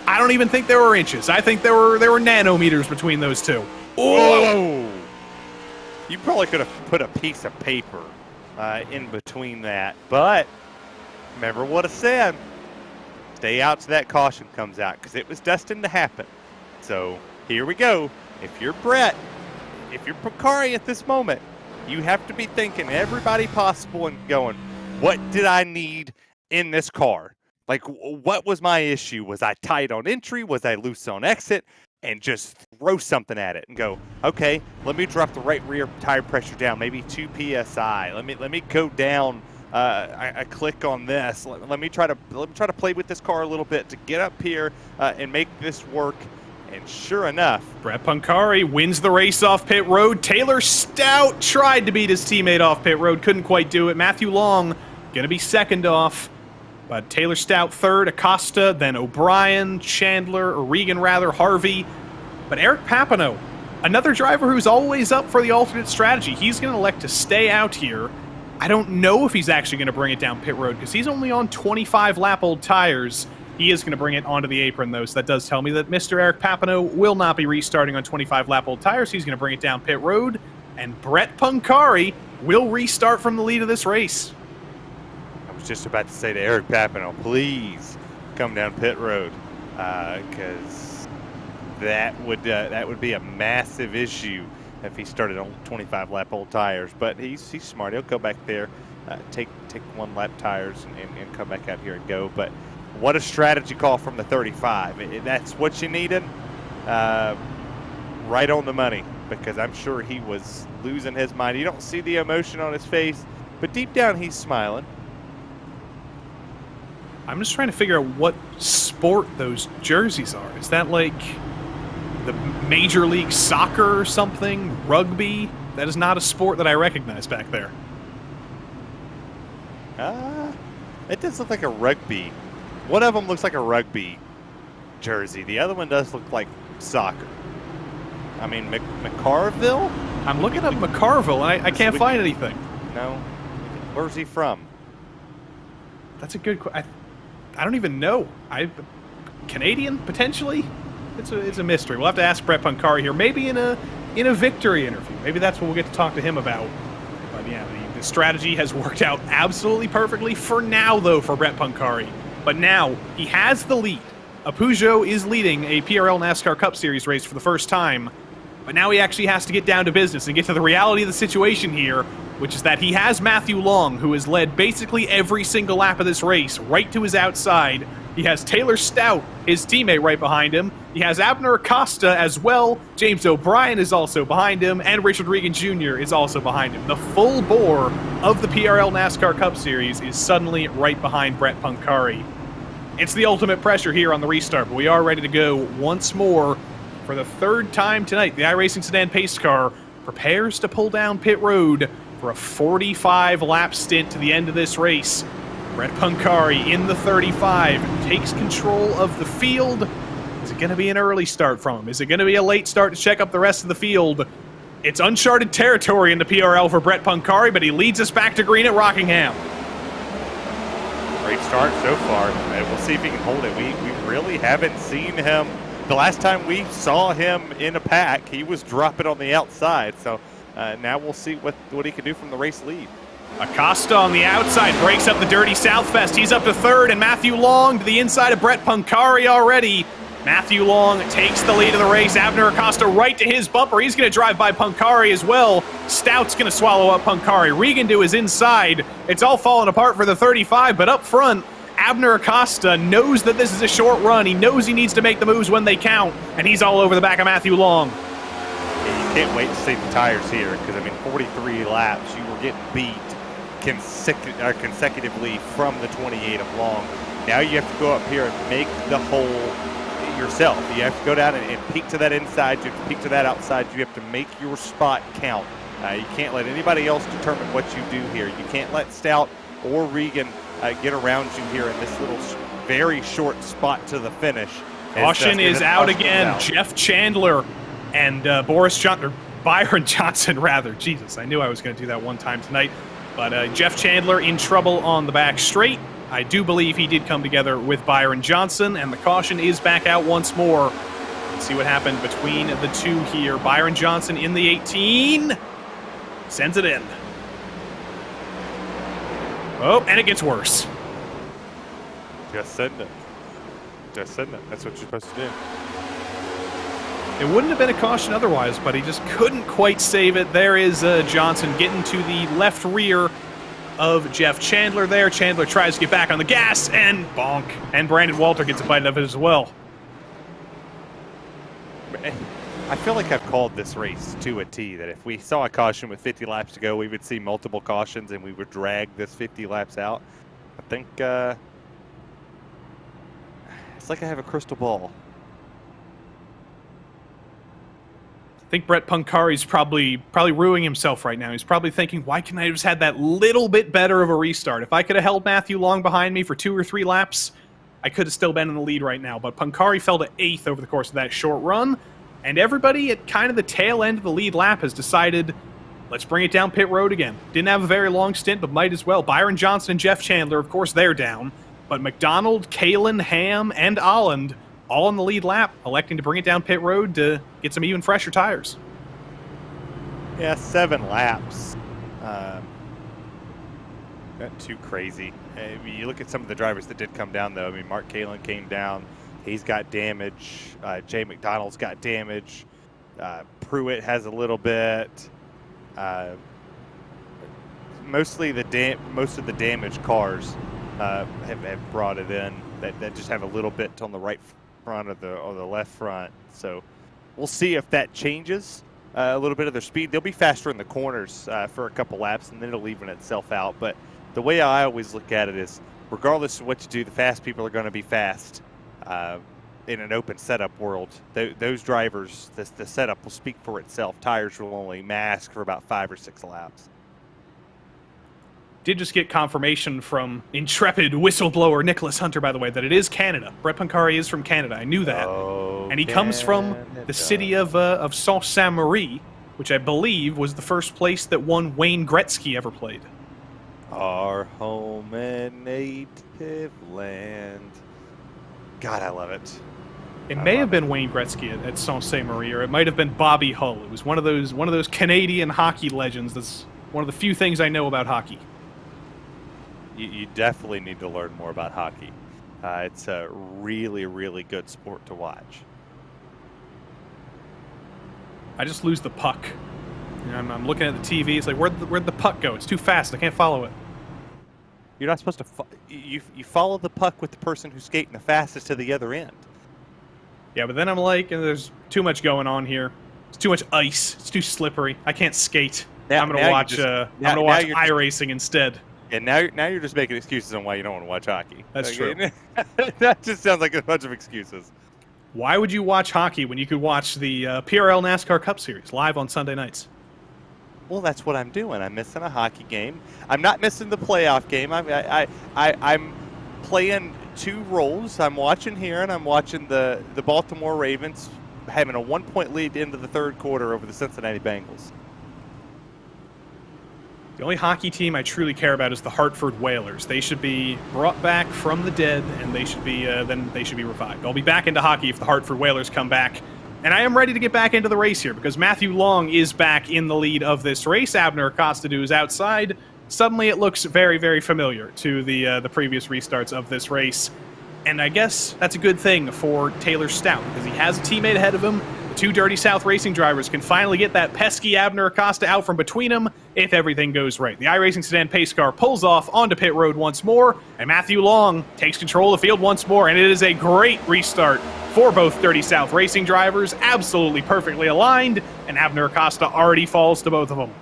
I don't even think there were inches. I think there were nanometers between those two. Whoa! You probably could have put a piece of paper in between that, but remember what I said. Stay out till that caution comes out, because it was destined to happen. So here we go. If you're Brett, if you're Pancari at this moment, you have to be thinking everybody possible and going, what did I need in this car? Like, what was my issue? Was I tight on entry? Was I loose on exit? And just throw something at it and go, okay, let me drop the right rear tire pressure down, maybe 2 PSI. Let me go down. I click on this. Let me try to play with this car a little bit to get up here and make this work. And sure enough, Brett Pancari wins the race off pit road. Taylor Stout tried to beat his teammate off pit road, couldn't quite do it. Matthew Long gonna be second off, but Taylor Stout third, Acosta, then O'Brien, Chandler, or Regan rather, Harvey. But Eric Papineau, another driver who's always up for the alternate strategy, he's gonna elect to stay out here. I don't know if he's actually gonna bring it down pit road, because he's only on 25 lap old tires. He is going to bring it onto the apron, though, so that does tell me that Mr. Eric Papineau will not be restarting on 25 lap old tires. He's going to bring it down pit road, and Brett Pancari will restart from the lead of this race. I was just about to say to Eric Papineau, please come down pit road, because that would be a massive issue if he started on 25 lap old tires. But he's smart. He'll go back there, take 1 lap tires, and come back out here and go. But what a strategy call from the 35. That's what you needed. Right on the money, because I'm sure he was losing his mind. You don't see the emotion on his face, but deep down he's smiling. I'm just trying to figure out what sport those jerseys are. Is that like the Major League Soccer or something? Rugby? That is not a sport that I recognize back there. It does look like a rugby. One of them looks like a rugby jersey. The other one does look like soccer. I mean, McCarville? I'm looking up McCarville, and I can't find anything. No. Where's he from? That's a good question. I don't even know. Canadian, potentially? It's a mystery. We'll have to ask Brett Pancari here. Maybe in a victory interview. Maybe that's what we'll get to talk to him about. But yeah, the strategy has worked out absolutely perfectly for now, though, for Brett Pancari. But now, he has the lead. A Peugeot is leading a PRL NASCAR Cup Series race for the first time. But now he actually has to get down to business and get to the reality of the situation here, which is that he has Matthew Long, who has led basically every single lap of this race, right to his outside. He has Taylor Stout, his teammate, right behind him. He has Abner Acosta as well. James O'Brien is also behind him, and Richard Regan Jr. is also behind him. The full bore of the PRL NASCAR Cup Series is suddenly right behind Brett Pancari. It's the ultimate pressure here on the restart, but we are ready to go once more. For the third time tonight, the iRacing Sedan Pace Car prepares to pull down pit road for a 45-lap stint to the end of this race. Brett Pancari in the 35 takes control of the field. Is it going to be an early start from him? Is it going to be a late start to check up the rest of the field? It's uncharted territory in the PRL for Brett Pancari, but he leads us back to green at Rockingham. Great start so far, and we'll see if he can hold it. We really haven't seen him. The last time we saw him in a pack, he was dropping on the outside. So now we'll see what he can do from the race lead. Acosta on the outside breaks up the dirty Southfest. He's up to third, and Matthew Long to the inside of Brett Pancari already. Matthew Long takes the lead of the race. Abner Acosta right to his bumper. He's going to drive by Pancari as well. Stout's going to swallow up Pancari. Regan to his inside. It's all falling apart for the 35, but up front, Abner Acosta knows that this is a short run. He knows he needs to make the moves when they count, and he's all over the back of Matthew Long. Yeah, you can't wait to see the tires here because, I mean, 43 laps, you were getting beat consecutively from the 28 of Long. Now you have to go up here and make the hole yourself. You have to go down and peek to that inside. You have to peek to that outside. You have to make your spot count. You can't let anybody else determine what you do here. You can't let Stout or Regan get around you here in this little very short spot to the finish. Caution is out again. Jeff Chandler and Byron Johnson, rather. Jesus, I knew I was going to do that one time tonight. But Jeff Chandler in trouble on the back straight. I do believe he did come together with Byron Johnson, and the caution is back out once more. Let's see what happened between the two here. Byron Johnson in the 18. Sends it in. Oh, and it gets worse. Just send it. Just send it. That's what you're supposed to do. It wouldn't have been a caution otherwise, but he just couldn't quite save it. There is Johnson getting to the left rear of Jeff Chandler there. Chandler tries to get back on the gas, and bonk. And Brandon Walter gets a bite of it as well. I feel like I've called this race to a T, that if we saw a caution with 50 laps to go, we would see multiple cautions and we would drag this 50 laps out. I think it's like I have a crystal ball. I think Brett Pancari's probably ruining himself right now. He's probably thinking, why can't I have just had that little bit better of a restart? If I could have held Matthew Long behind me for 2 or 3 laps, I could have still been in the lead right now. But Pancari fell to 8th over the course of that short run, and everybody at kind of the tail end of the lead lap has decided, let's bring it down pit road again. Didn't have a very long stint, but might as well. Byron Johnson and Jeff Chandler, of course, they're down. But McDonald, Kalen, Ham, and Olland all in the lead lap, electing to bring it down pit road to get some even fresher tires. Yeah, 7 laps. Not too crazy. I mean, you look at some of the drivers that did come down, though. I mean, Mark Kalen came down. He's got damage. Jay McDonald's got damage. Pruitt has a little bit. Most of the damaged cars have brought it in that just have a little bit on the right front or the left front. So we'll see if that changes a little bit of their speed. They'll be faster in the corners for a couple laps, and then it'll even itself out. But the way I always look at it is, regardless of what you do, the fast people are going to be fast in an open setup world. Those drivers, the setup will speak for itself. Tires will only mask for about 5 or 6 laps. Did just get confirmation from intrepid whistleblower Nicholas Hunter, by the way, that it is Canada. Brett Pancari is from Canada. I knew that. Oh, and he comes from the city of Sault Ste. Marie, which I believe was the first place that one Wayne Gretzky ever played. Our home and native land. God, I love it. It may have been Wayne Gretzky at Sault Ste. Marie, or it might have been Bobby Hull. It was one of those Canadian hockey legends. That's one of the few things I know about hockey. You definitely need to learn more about hockey. It's a really, really good sport to watch. I just lose the puck. You know, I'm looking at the TV. It's like, where'd the puck go? It's too fast. I can't follow it. You're not supposed to. You follow the puck with the person who's skating the fastest to the other end. Yeah, but then I'm like, there's too much going on here. It's too much ice. It's too slippery. I can't skate. I'm gonna watch iRacing instead. And now you're just making excuses on why you don't want to watch hockey. That's true. That just sounds like a bunch of excuses. Why would you watch hockey when you could watch the PRL NASCAR Cup Series live on Sunday nights? Well, that's what I'm doing. I'm missing a hockey game. I'm not missing the playoff game. I'm playing 2 roles. I'm watching here, and I'm watching the Baltimore Ravens having a 1-point lead into the 3rd quarter over the Cincinnati Bengals. The only hockey team I truly care about is the Hartford Whalers. They should be brought back from the dead, and they should be revived. I'll be back into hockey if the Hartford Whalers come back. And I am ready to get back into the race here because Matthew Long is back in the lead of this race. Abner Acosta is outside. suddenly it looks very, very familiar to the previous restarts of this race. And I guess that's a good thing for Taylor Stout, because he has a teammate ahead of him. The two Dirty South racing drivers can finally get that pesky Abner Acosta out from between them if everything goes right. The iRacing sedan pace car pulls off onto pit road once more, and Matthew Long takes control of the field once more, and it is a great restart for both Dirty South racing drivers, absolutely perfectly aligned, and Abner Acosta already falls to both of them.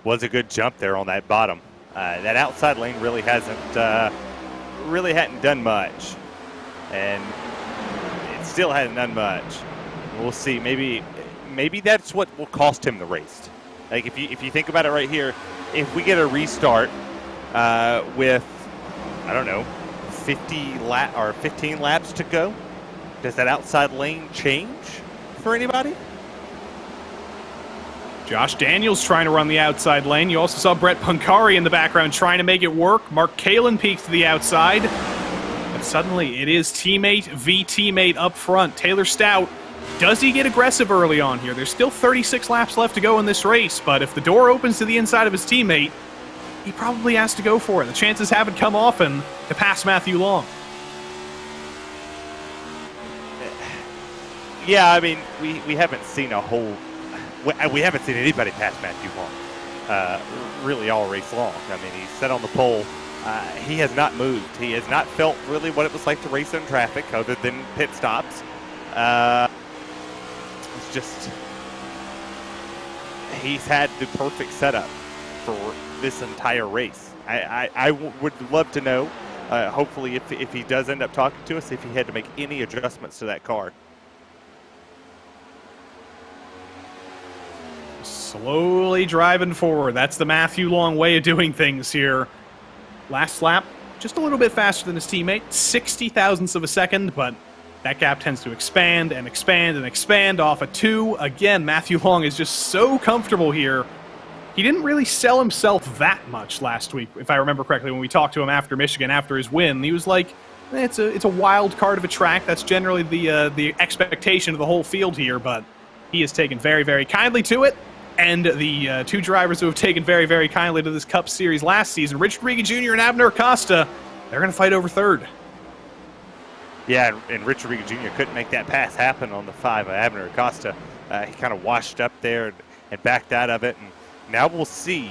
Was a good jump there on that bottom. That outside lane really hadn't done much, and it still hadn't done much. We'll see. Maybe that's what will cost him the race. Like if you think about it right here, if we get a restart with, I don't know, 15 laps to go, does that outside lane change for anybody? Josh Daniels trying to run the outside lane. You also saw Brett Pancari in the background trying to make it work. Mark Kalin peeks to the outside. But suddenly it is teammate v teammate up front. Taylor Stout, does he get aggressive early on here? There's still 36 laps left to go in this race, but if the door opens to the inside of his teammate, he probably has to go for it. The chances haven't come often to pass Matthew Long. Yeah, I mean, we haven't seen a whole... We haven't seen anybody pass Matthew Long really all race long. I mean, he's set on the pole. He has not moved. He has not felt really what it was like to race in traffic other than pit stops. It's just, he's had the perfect setup for this entire race. I would love to know, hopefully if he does end up talking to us, if he had to make any adjustments to that car. Slowly driving forward. That's the Matthew Long way of doing things here. Last lap, just a little bit faster than his teammate, 60 thousandths of a second, but that gap tends to expand and expand and expand off of 2. Again, Matthew Long is just so comfortable here. He didn't really sell himself that much last week, if I remember correctly, when we talked to him after Michigan, after his win. He was like, it's a wild card of a track. That's generally the expectation of the whole field here, but he has taken very, very kindly to it. And the two drivers who have taken very, very kindly to this Cup Series last season, Richard Riga Jr. and Abner Acosta, they're going to fight over third. Yeah, and Richard Riga Jr. couldn't make that pass happen on the 5 of Abner Acosta. He kind of washed up there and backed out of it. And now we'll see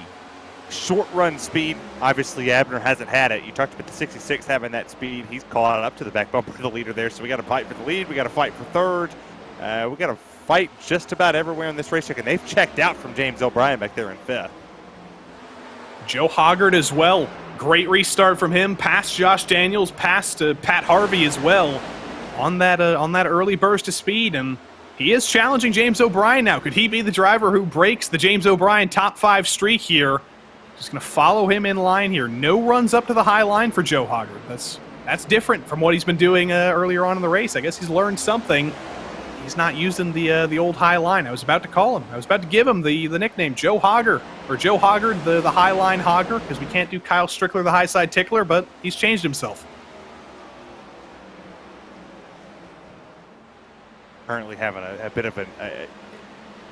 short run speed. Obviously, Abner hasn't had it. You talked about the 66 having that speed. He's caught up to the back bumper of the leader there. So we got to fight for the lead. We got to fight for third. We got to fight just about everywhere in this racetrack, and they've checked out from James O'Brien back there in 5th. Joe Hoggard as well. Great restart from him, past Josh Daniels, past Pat Harvey as well on that early burst of speed, and he is challenging James O'Brien now. Could he be the driver who breaks the James O'Brien top 5 streak here? Just going to follow him in line here. No runs up to the high line for Joe Hoggard. That's different from what he's been doing earlier on in the race. I guess he's learned something. He's not using the old high line. I was about to call him. I was about to give him the nickname Joe Hogger, or Joe Hoggard, the high line hogger, because we can't do Kyle Strickler, the high side tickler, but he's changed himself. Currently having a bit of a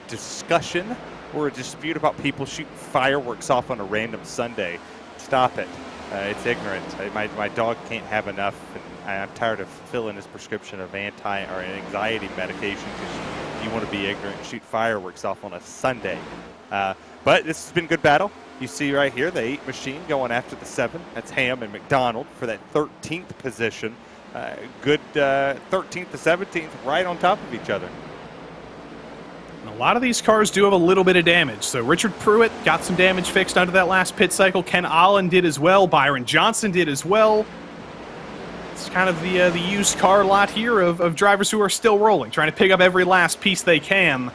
discussion or a dispute about people shooting fireworks off on a random Sunday. Stop it. It's ignorant. My dog can't have enough, and I'm tired of filling his prescription of anxiety medication because you want to be ignorant and shoot fireworks off on a Sunday. But this has been good battle. You see right here the 8 machine going after the 7. That's Ham and McDonald for that 13th position. Good 13th to 17th right on top of each other. And a lot of these cars do have a little bit of damage. So Richard Pruitt got some damage fixed under that last pit cycle. Ken Allen did as well. Byron Johnson did as well. It's kind of the used car lot here of drivers who are still rolling, trying to pick up every last piece they can.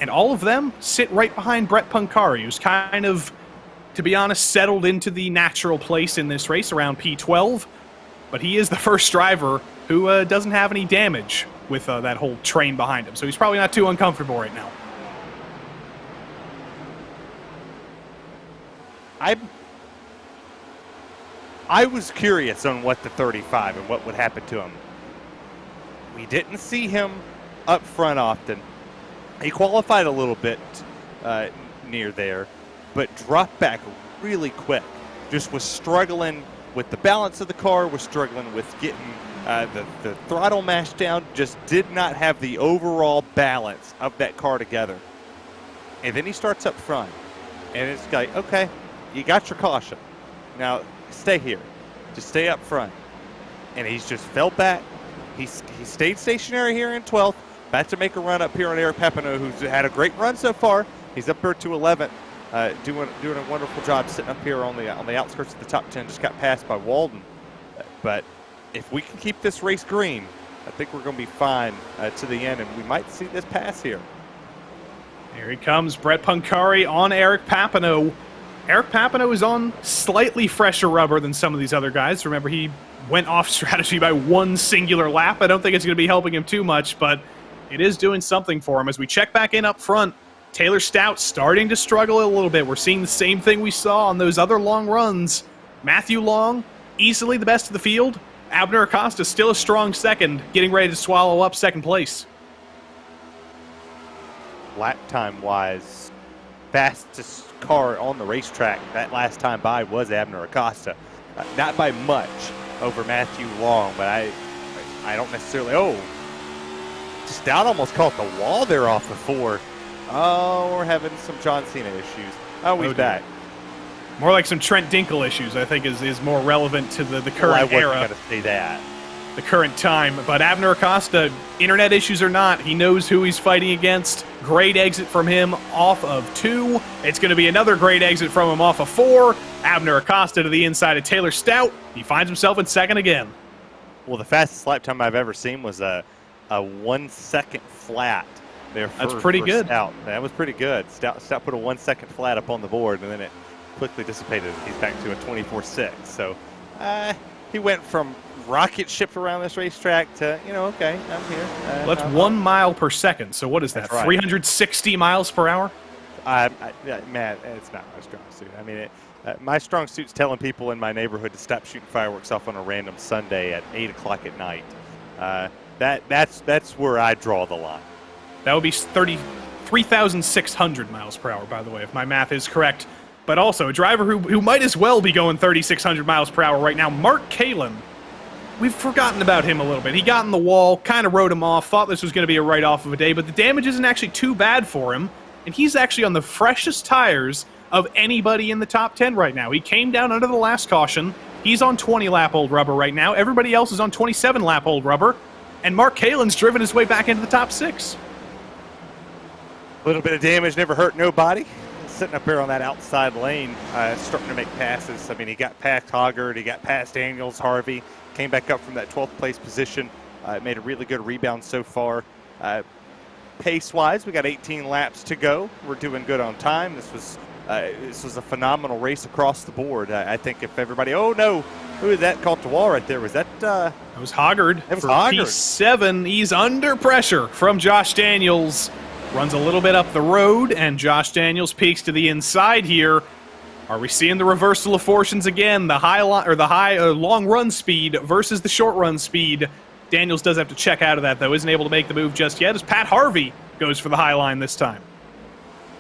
And all of them sit right behind Brett Pancari, who's kind of, to be honest, settled into the natural place in this race around P12. But he is the first driver who doesn't have any damage with that whole train behind him. So he's probably not too uncomfortable right now. I was curious on what the 35 and what would happen to him. We didn't see him up front often. He qualified a little bit near there. but dropped back really quick. Just was struggling with the balance of the car, was struggling with getting the throttle mashed down, just did not have the overall balance of that car together. And then he starts up front, and it's like, okay, you got your caution. Now, stay here. Just stay up front. And he's just fell back. He stayed stationary here in 12th, about to make a run up here on Eric Papineau, who's had a great run so far. He's up there to 11th, doing a wonderful job sitting up here on the outskirts of the top 10. Just got passed by Walden. But if we can keep this race green, I think we're going to be fine to the end, and we might see this pass here. Here he comes, Brett Pancari on Eric Papineau. Eric Papineau is on slightly fresher rubber than some of these other guys. Remember, he went off strategy by one singular lap. I don't think it's going to be helping him too much, but it is doing something for him. As we check back in up front, Taylor Stout starting to struggle a little bit. We're seeing the same thing we saw on those other long runs. Matthew Long, easily the best of the field. Abner Acosta still a strong second, getting ready to swallow up second place. Lap time-wise, fastest car on the racetrack that last time by was Abner Acosta. Not by much over Matthew Long, but I don't necessarily. Oh, Stout almost caught the wall there off the 4. Oh, we're having some John Cena issues. Oh, he's back. More like some Trent Dinkle issues, I think, is more relevant to the current era. I wasn't going to say that. The current time. But Abner Acosta, internet issues or not, he knows who he's fighting against. Great exit from him off of 2. It's going to be another great exit from him off of 4. Abner Acosta to the inside of Taylor Stout. He finds himself in second again. Well, the fastest lap time I've ever seen was a 1 second flat. That's pretty good. Stout. That was pretty good. Stout put a 1 second flat up on the board, and then it quickly dissipated. He's back to a 24.6. So he went from rocket ship around this racetrack to, okay, I'm here. That's 1 mile per second. So what is that, right. 360 miles per hour? Man, it's not my strong suit. I mean, my strong suit's telling people in my neighborhood to stop shooting fireworks off on a random Sunday at 8 o'clock at night. That's where I draw the line. That would be 3,600 miles per hour, by the way, if my math is correct. But also, a driver who might as well be going 3,600 miles per hour right now, Mark Kalin. We've forgotten about him a little bit. He got in the wall, kind of rode him off, thought this was going to be a write-off of a day, but the damage isn't actually too bad for him, and he's actually on the freshest tires of anybody in the top 10 right now. He came down under the last caution. He's on 20-lap-old rubber right now. Everybody else is on 27-lap-old rubber, and Mark Kalin's driven his way back into the top 6. A little bit of damage never hurt nobody. Sitting up here on that outside lane, starting to make passes. I mean, he got past Hoggard, he got past Daniels, Harvey, came back up from that 12th place position, made a really good rebound so far. Pace-wise, we got 18 laps to go. We're doing good on time. This was a phenomenal race across the board. I think if everybody, oh no, who is that caught the wall right there? Was that? That was Hoggard. That was for Hoggard. P7. He's under pressure from Josh Daniels. Runs a little bit up the road, and Josh Daniels peeks to the inside here. Are we seeing the reversal of fortunes again? The long run speed versus the short run speed. Daniels does have to check out of that, though. Isn't able to make the move just yet, as Pat Harvey goes for the high line this time.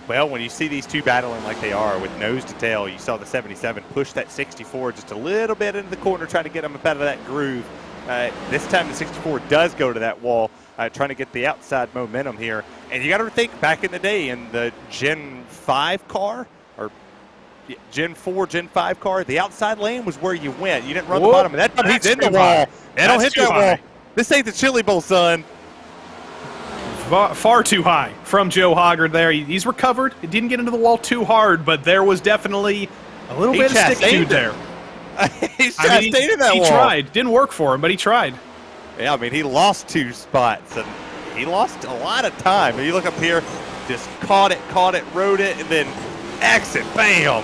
Well, when you see these two battling like they are with nose to tail, you saw the 77 push that 64 just a little bit into the corner, trying to get him up out of that groove. This time the 64 does go to that wall, trying to get the outside momentum here. And you got to think back in the day in the Gen 5 car, or Gen 4, Gen 5 car, the outside lane was where you went. You didn't run the bottom of that. He's in the wall. They don't hit that wall. This ain't the Chili Bowl, son. Far too high from Joe Hoggard there. He's recovered. It didn't get into the wall too hard, but there was definitely a little bit of stick-to there. He's chastained that wall. He tried. Didn't work for him, but he tried. Yeah, I mean, he lost 2 spots, and he lost a lot of time. You look up here, just caught it, rode it, and then exit, bam.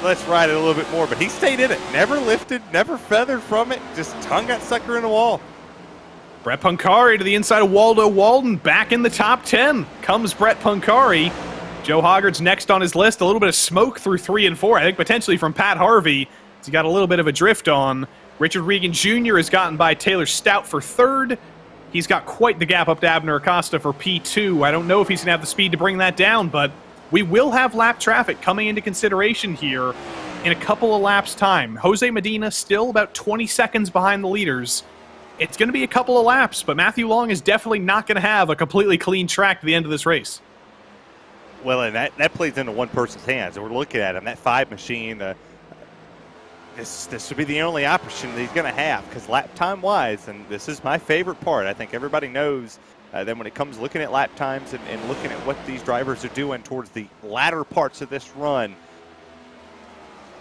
Let's ride it a little bit more, but he stayed in it. Never lifted, never feathered from it, just hung that sucker in the wall. Brett Pancari to the inside of Waldo Walden, back in the top 10. Comes Brett Pancari. Joe Hoggard's next on his list. A little bit of smoke through 3 and 4, I think potentially from Pat Harvey. He's got a little bit of a drift on. Richard Regan Jr. has gotten by Taylor Stout for 3rd. He's got quite the gap up to Abner Acosta for P2. I don't know if he's going to have the speed to bring that down, but we will have lap traffic coming into consideration here in a couple of laps' time. Jose Medina still about 20 seconds behind the leaders. It's going to be a couple of laps, but Matthew Long is definitely not going to have a completely clean track at the end of this race. Well, and that plays into one person's hands. And we're looking at him, that 5 machine. This should be the only opportunity he's going to have, because lap time-wise, and this is my favorite part, I think everybody knows that when it comes looking at lap times and looking at what these drivers are doing towards the latter parts of this run,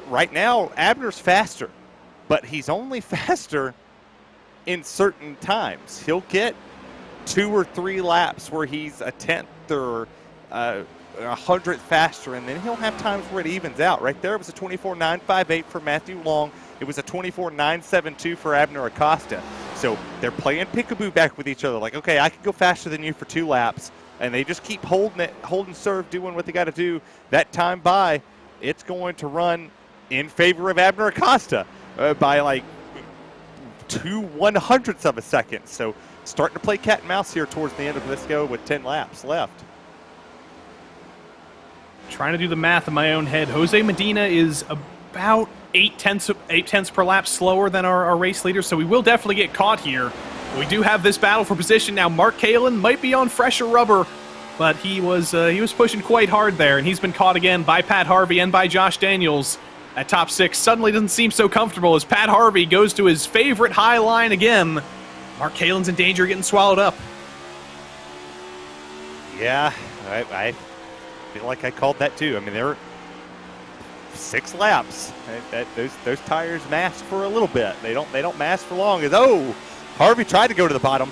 right now, Abner's faster, but he's only faster in certain times. He'll get 2 or 3 laps where he's a 10th or a 100th faster, and then he'll have times where it evens out. Right there, it was a 24.958 for Matthew Long. It was a 24.972 for Abner Acosta. So they're playing peekaboo back with each other. Like, okay, I can go faster than you for 2 laps, and they just keep holding serve, doing what they got to do. That time by, it's going to run in favor of Abner Acosta by like 2/100ths of a second. So starting to play cat and mouse here towards the end of this go with 10 laps left. Trying to do the math in my own head. Jose Medina is about 8 tenths per lap slower than our race leader, so we will definitely get caught here. We do have this battle for position now. Mark Kalin might be on fresher rubber, but he was pushing quite hard there, and he's been caught again by Pat Harvey and by Josh Daniels. At top 6 suddenly doesn't seem so comfortable as Pat Harvey goes to his favorite high line again. Mark Kalin's in danger of getting swallowed up. Yeah, I feel like I called that too. I mean, there were 6 laps. Those tires mask for a little bit. They don't mask for long. Harvey tried to go to the bottom.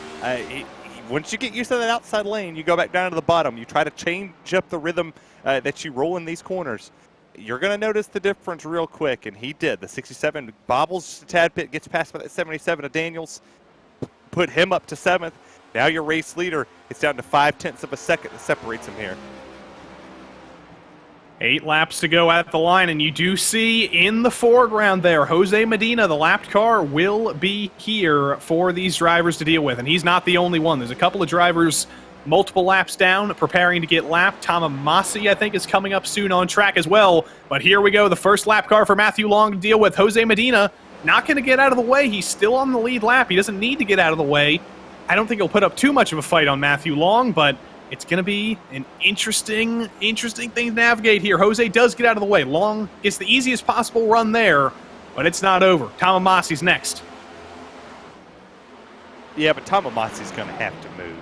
Once you get used to that outside lane, you go back down to the bottom. You try to change up the rhythm that you roll in these corners. You're going to notice the difference real quick, and he did. The 67 bobbles just a tad bit, gets past by that 77 of Daniels, put him up to 7th. Now your race leader, it's down to 0.5 of a second that separates him here. 8 laps to go at the line, and you do see in the foreground there, Jose Medina, the lapped car, will be here for these drivers to deal with, and he's not the only one. There's a couple of drivers multiple laps down, preparing to get lapped. Tom Amasi, I think, is coming up soon on track as well. But here we go, the first lap car for Matthew Long to deal with. Jose Medina not going to get out of the way. He's still on the lead lap. He doesn't need to get out of the way. I don't think he'll put up too much of a fight on Matthew Long, but it's going to be an interesting thing to navigate here. Jose does get out of the way. Long gets the easiest possible run there, but it's not over. Tom Amasi's next. Yeah, but Tom Amasi's going to have to move.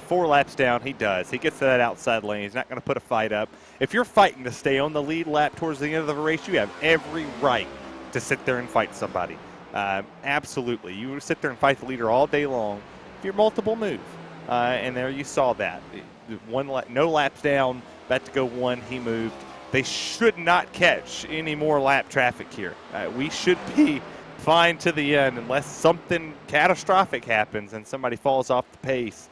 4 laps down, he does. He gets to that outside lane. He's not going to put a fight up. If you're fighting to stay on the lead lap towards the end of the race, you have every right to sit there and fight somebody. Absolutely. You sit there and fight the leader all day long. If you're multiple, move. And there you saw that. No laps down, about to go 1, he moved. They should not catch any more lap traffic here. We should be fine to the end unless something catastrophic happens and somebody falls off the pace.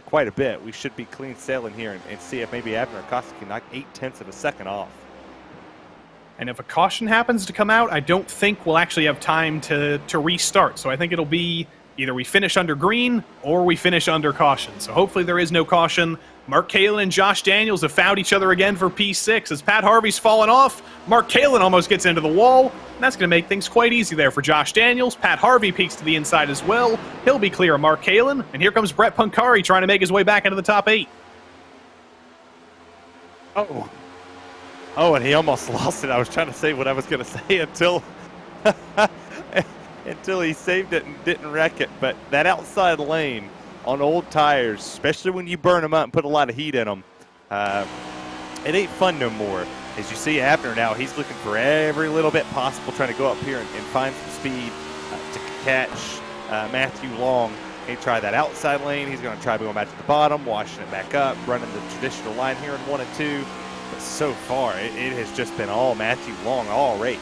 Quite a bit. We should be clean sailing here and see if maybe Abner Acosta can knock 0.8 of a second off. And if a caution happens to come out, I don't think we'll actually have time to restart. So I think it'll be either we finish under green or we finish under caution. So hopefully there is no caution. Mark Kalin and Josh Daniels have found each other again for P6. As Pat Harvey's fallen off, Mark Kalin almost gets into the wall. And that's going to make things quite easy there for Josh Daniels. Pat Harvey peeks to the inside as well. He'll be clear of Mark Kalin. And here comes Brett Pancari trying to make his way back into the top 8. Oh, and he almost lost it. I was trying to say what I was going to say until he saved it and didn't wreck it. But that outside lane on old tires, especially when you burn them up and put a lot of heat in them, it ain't fun no more. As you see Abner now, he's looking for every little bit possible, trying to go up here and find some speed to catch Matthew Long. He tried that outside lane. He's going to try going back to the bottom, washing it back up, running the traditional line here in 1 and 2. But so far, it has just been all Matthew Long all race.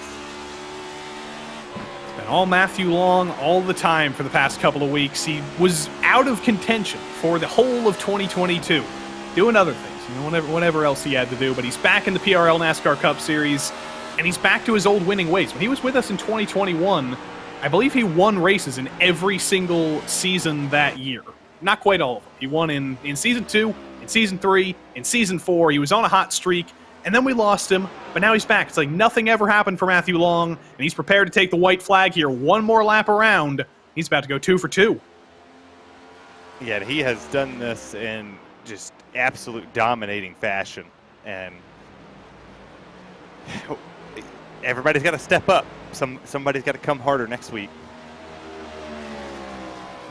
It's been all Matthew Long all the time for the past couple of weeks. He was out of contention for the whole of 2022, doing other things. Whatever else he had to do, but he's back in the PRL NASCAR Cup Series, and he's back to his old winning ways. When he was with us in 2021, I believe he won races in every single season that year. not quite all of them. He won in Season 2, in Season 3, in Season 4. He was on a hot streak, and then we lost him, but now he's back. It's like nothing ever happened for Matthew Long, and he's prepared to take the white flag here. One more lap around. He's about to go 2 for 2. Yeah, he has done this in just absolute dominating fashion, and everybody's got to step up. Somebody's got to come harder next week.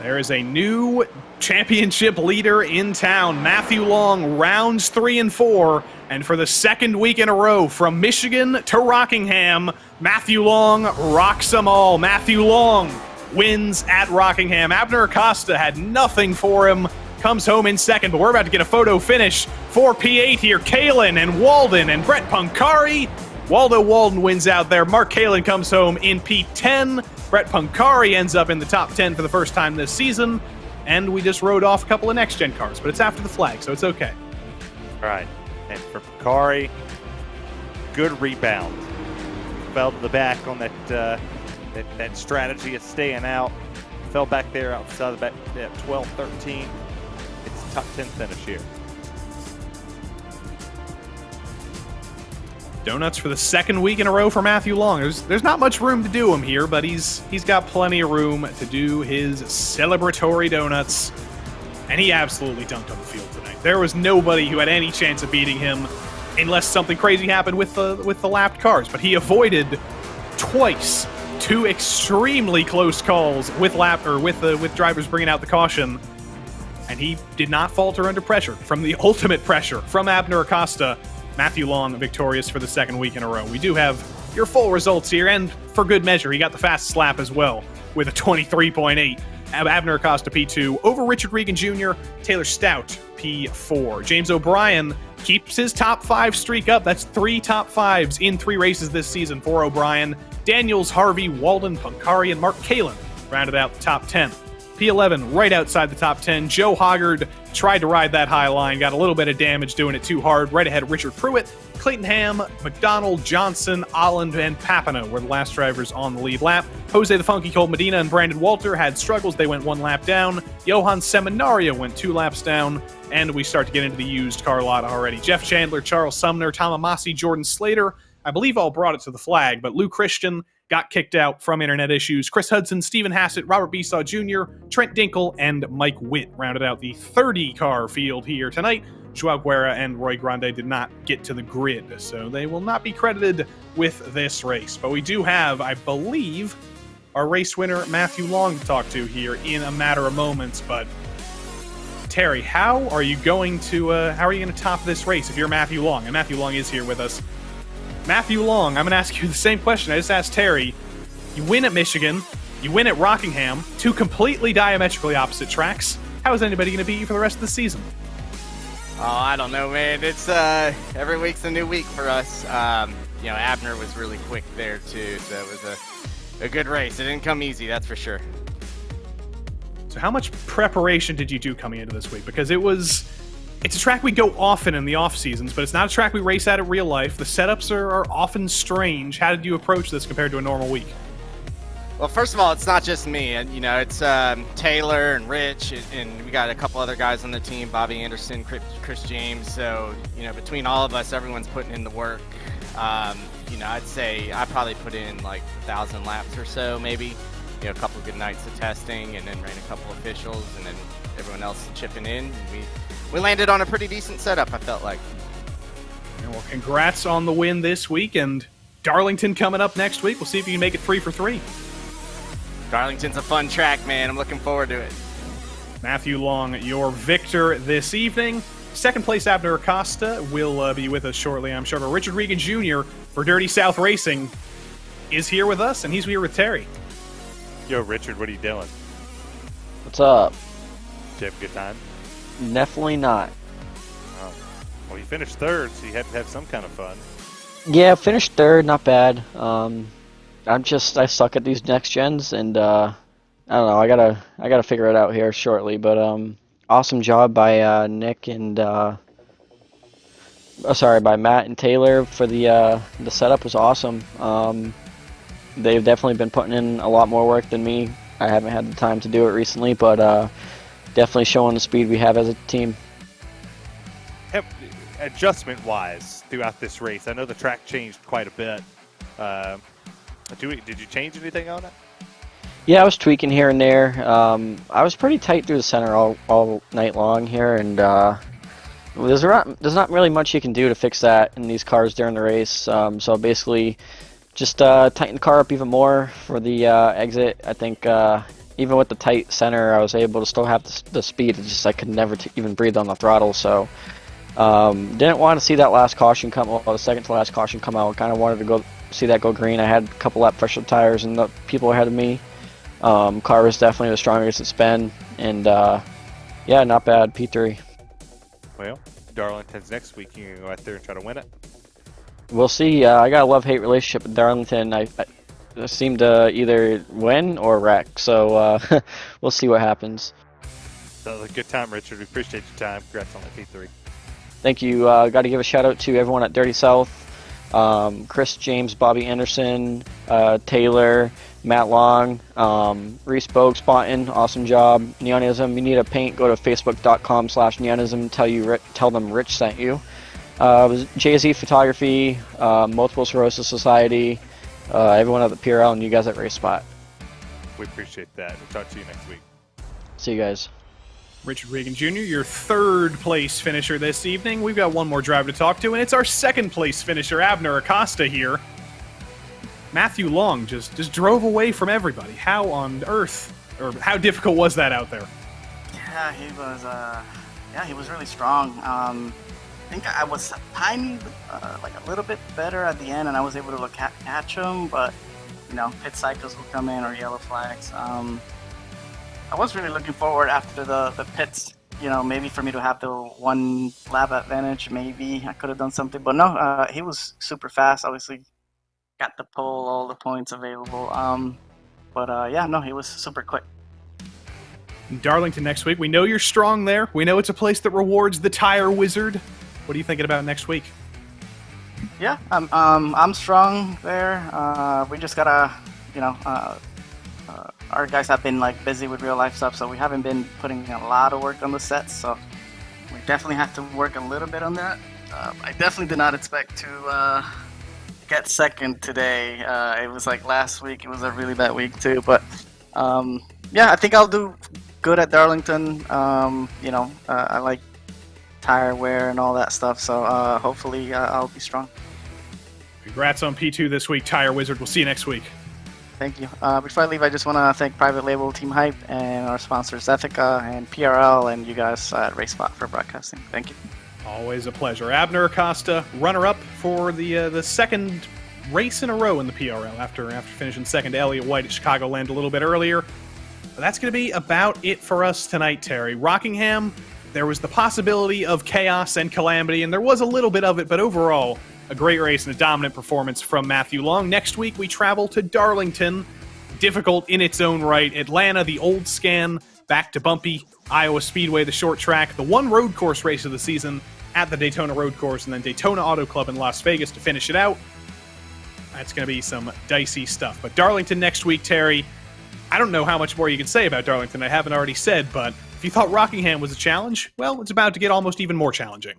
There is a new championship leader in town. Matthew Long, rounds 3 and 4. And for the second week in a row, from Michigan to Rockingham, Matthew Long rocks them all. Matthew Long wins at Rockingham. Abner Acosta had nothing for him. Comes home in second, but we're about to get a photo finish for P8 here. Kalen and Walden and Brett Punkari. Waldo Walden wins out there. Mark Kalen comes home in P10. Brett Punkari ends up in the top 10 for the first time this season. And we just rode off a couple of next-gen cars, but it's after the flag, so it's okay. All right. And for Punkari, good rebound. Fell to the back on that strategy of staying out. Fell back there outside the back at 12-13. It's a top 10 finish here. Donuts for the second week in a row for Matthew Long. There's not much room to do him here, but he's got plenty of room to do his celebratory donuts. And he absolutely dunked on the field tonight. There was nobody who had any chance of beating him unless something crazy happened with the lapped cars. But he avoided twice 2 extremely close calls with drivers bringing out the caution. And he did not falter under pressure from the ultimate pressure from Abner Acosta. Matthew Long victorious for the second week in a row. We do have your full results here, and for good measure, he got the fastest lap as well with a 23.8. Abner Acosta P2 over Richard Regan Jr., Taylor Stout P4. James O'Brien keeps his top 5 streak up. That's 3 top 5s in 3 races this season for O'Brien. Daniels, Harvey, Walden, Punkari, and Mark Kalen rounded out the top 10. P11 right outside the top 10. Joe Hoggard tried to ride that high line, got a little bit of damage doing it too hard. Right ahead of Richard Pruitt, Clayton Ham, McDonald, Johnson, Olland, and Papano were the last drivers on the lead lap. Jose the Funky Cold Medina and Brandon Walter had struggles. They went 1 lap down. Johan Seminario went 2 laps down. And we start to get into the used car lot already. Jeff Chandler, Charles Sumner, Tom Amasi, Jordan Slater, I believe all brought it to the flag, but Lou Christian got kicked out from internet issues. Chris Hudson, Stephen Hassett, Robert Besaw Jr., Trent Dinkle, and Mike Witt rounded out the 30-car field here tonight. Joao Guerra and Roy Grande did not get to the grid, so they will not be credited with this race. But we do have, I believe, our race winner, Matthew Long, to talk to here in a matter of moments. But Terry, how are you going to top this race if you're Matthew Long? And Matthew Long is here with us. Matthew Long, I'm going to ask you the same question I just asked Terry. You win at Michigan, you win at Rockingham, 2 completely diametrically opposite tracks. How is anybody going to beat you for the rest of the season? Oh, I don't know, man. It's every week's a new week for us. Abner was really quick there too, so it was a good race. It didn't come easy, that's for sure. So how much preparation did you do coming into this week? Because it's a track we go often in the off seasons, but it's not a track we race at in real life. The setups are often strange. How did you approach this compared to a normal week? Well, first of all, it's not just me. And it's Taylor and Rich, and we got a couple other guys on the team, Bobby Anderson, Chris James. So, between all of us, everyone's putting in the work. I'd say I probably put in like 1,000 laps or so, maybe. A couple of good nights of testing, and then ran a couple officials, and then everyone else chipping in. And we landed on a pretty decent setup, I felt like. And well, congrats on the win this week, and Darlington coming up next week. We'll see if you can make it 3 for 3. Darlington's a fun track, man. I'm looking forward to it. Matthew Long, your victor this evening. Second place, Abner Acosta, will be with us shortly, I'm sure. But Richard Regan Jr. for Dirty South Racing is here with us, and he's here with Terry. Yo, Richard, what are you doing? What's up? Did you have a good time? Definitely not. Oh. Well, you finished 3rd, so you had to have some kind of fun. Yeah, finished 3rd, not bad. I suck at these next gens, and I don't know. I gotta figure it out here shortly. But awesome job by Nick and by Matt and Taylor for the setup was awesome. They've definitely been putting in a lot more work than me. I haven't had the time to do it recently, but definitely showing the speed we have as a team. Adjustment-wise throughout this race, I know the track changed quite a bit. Did you change anything on it? Yeah, I was tweaking here and there. I was pretty tight through the center all night long here, and there's not really much you can do to fix that in these cars during the race. So basically, just tighten the car up even more for the exit. I think even with the tight center, I was able to still have the speed. It's just I could never even breathe on the throttle. So didn't want to see that last caution come, well, the second to last caution come out. Kind of wanted to see that go green. I had a couple lap pressure tires, and the people ahead of me. Car was definitely the strongest it's been, and yeah, not bad. P3. Well, Darlington's next week. You can go out there and try to win it. We'll see. I got a love-hate relationship with Darlington. I seem to either win or wreck, so we'll see what happens. So a good time, Richard. We appreciate your time. Congrats on the P3. Thank you. Got to give a shout out to everyone at Dirty South. Chris, James, Bobby Anderson, Taylor, Matt Long, Reese Bogue, Spontan, awesome job. Neonism, you need a paint, go to facebook.com/neonism, tell them Rich sent you. Jay-Z Photography, Multiple Sclerosis Society, everyone at the PRL, and you guys at RaceSpot. We appreciate that. We'll talk to you next week. See you guys. Richard Regan Jr., your third place finisher this evening. We've got one more driver to talk to, and it's our second place finisher, Abner Acosta here. Matthew Long just drove away from everybody. How on earth, or how difficult was that out there? Yeah, he was really strong. I think I was tiny, like a little bit better at the end, and I was able to catch him, but pit cycles will come in or yellow flags. I was really looking forward after the pits, maybe for me to have the one lap advantage. Maybe I could have done something, but no, he was super fast. Obviously, got the pole, all the points available. Yeah, no, he was super quick. Darlington next week. We know you're strong there. We know it's a place that rewards the tire wizard. What are you thinking about next week? Yeah, I'm strong there. We just gotta, our guys have been busy with real life stuff, so we haven't been putting a lot of work on the sets. So we definitely have to work a little bit on that. I definitely did not expect to get second today. It was like last week. It was a really bad week too. But yeah, I think I'll do good at Darlington. I like tire wear and all that stuff. So hopefully I'll be strong. Congrats on P2 this week, Tire Wizard. We'll see you next week. Thank you. Before I leave, I just want to thank Private Label Team Hype and our sponsors Ethica and PRL and you guys at RaceSpot for broadcasting. Thank you. Always a pleasure. Abner Acosta, runner-up for the second race in a row in the PRL after finishing second to Elliott White at Chicagoland a little bit earlier. But that's going to be about it for us tonight, Terry. Rockingham, there was the possibility of chaos and calamity, and there was a little bit of it, but overall, a great race and a dominant performance from Matthew Long. Next week, we travel to Darlington. Difficult in its own right. Atlanta, the old scan, back to bumpy. Iowa Speedway, the short track. The one road course race of the season at the Daytona Road Course, and then Daytona Auto Club in Las Vegas to finish it out. That's going to be some dicey stuff. But Darlington next week, Terry. I don't know how much more you can say about Darlington. I haven't already said, but if you thought Rockingham was a challenge, well, it's about to get almost even more challenging.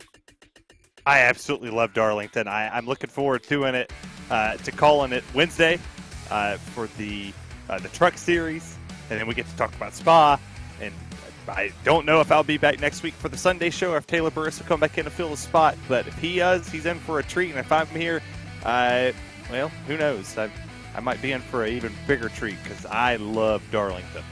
I absolutely love Darlington. I'm looking forward to it, to calling it Wednesday for the Truck Series, and then we get to talk about Spa. And I don't know if I'll be back next week for the Sunday show or if Taylor Burris will come back in to fill the spot. But if he does, he's in for a treat. And if I'm here, well, who knows? I might be in for an even bigger treat because I love Darlington.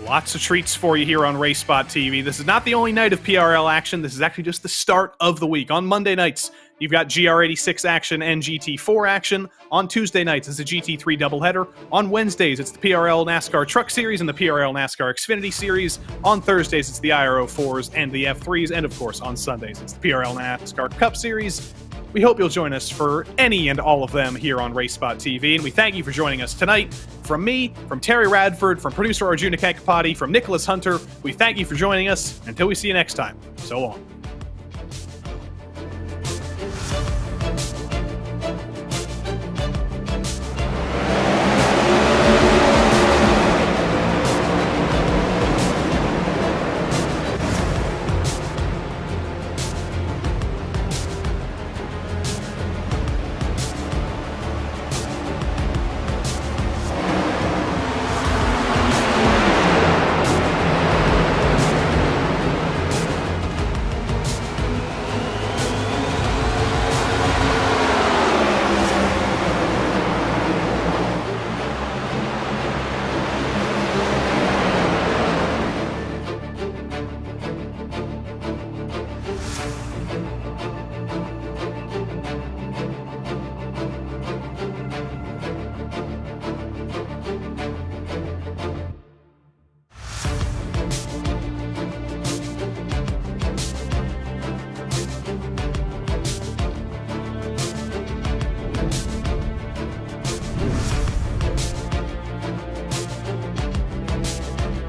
Lots of treats for you here on RaceSpotTV. This is not the only night of PRL action. This is actually just the start of the week. On Monday nights, you've got GR86 action and GT4 action. On Tuesday nights, it's a GT3 doubleheader. On Wednesdays, it's the PRL NASCAR Truck Series and the PRL NASCAR Xfinity Series. On Thursdays, it's the IRO4s and the F3s. And, of course, on Sundays, it's the PRL NASCAR Cup Series. We hope you'll join us for any and all of them here on RaceSpotTV, and we thank you for joining us tonight. From me, from Terry Radford, from producer Arjuna Kankapati, from Nicholas Hunter, we thank you for joining us. Until we see you next time, so long.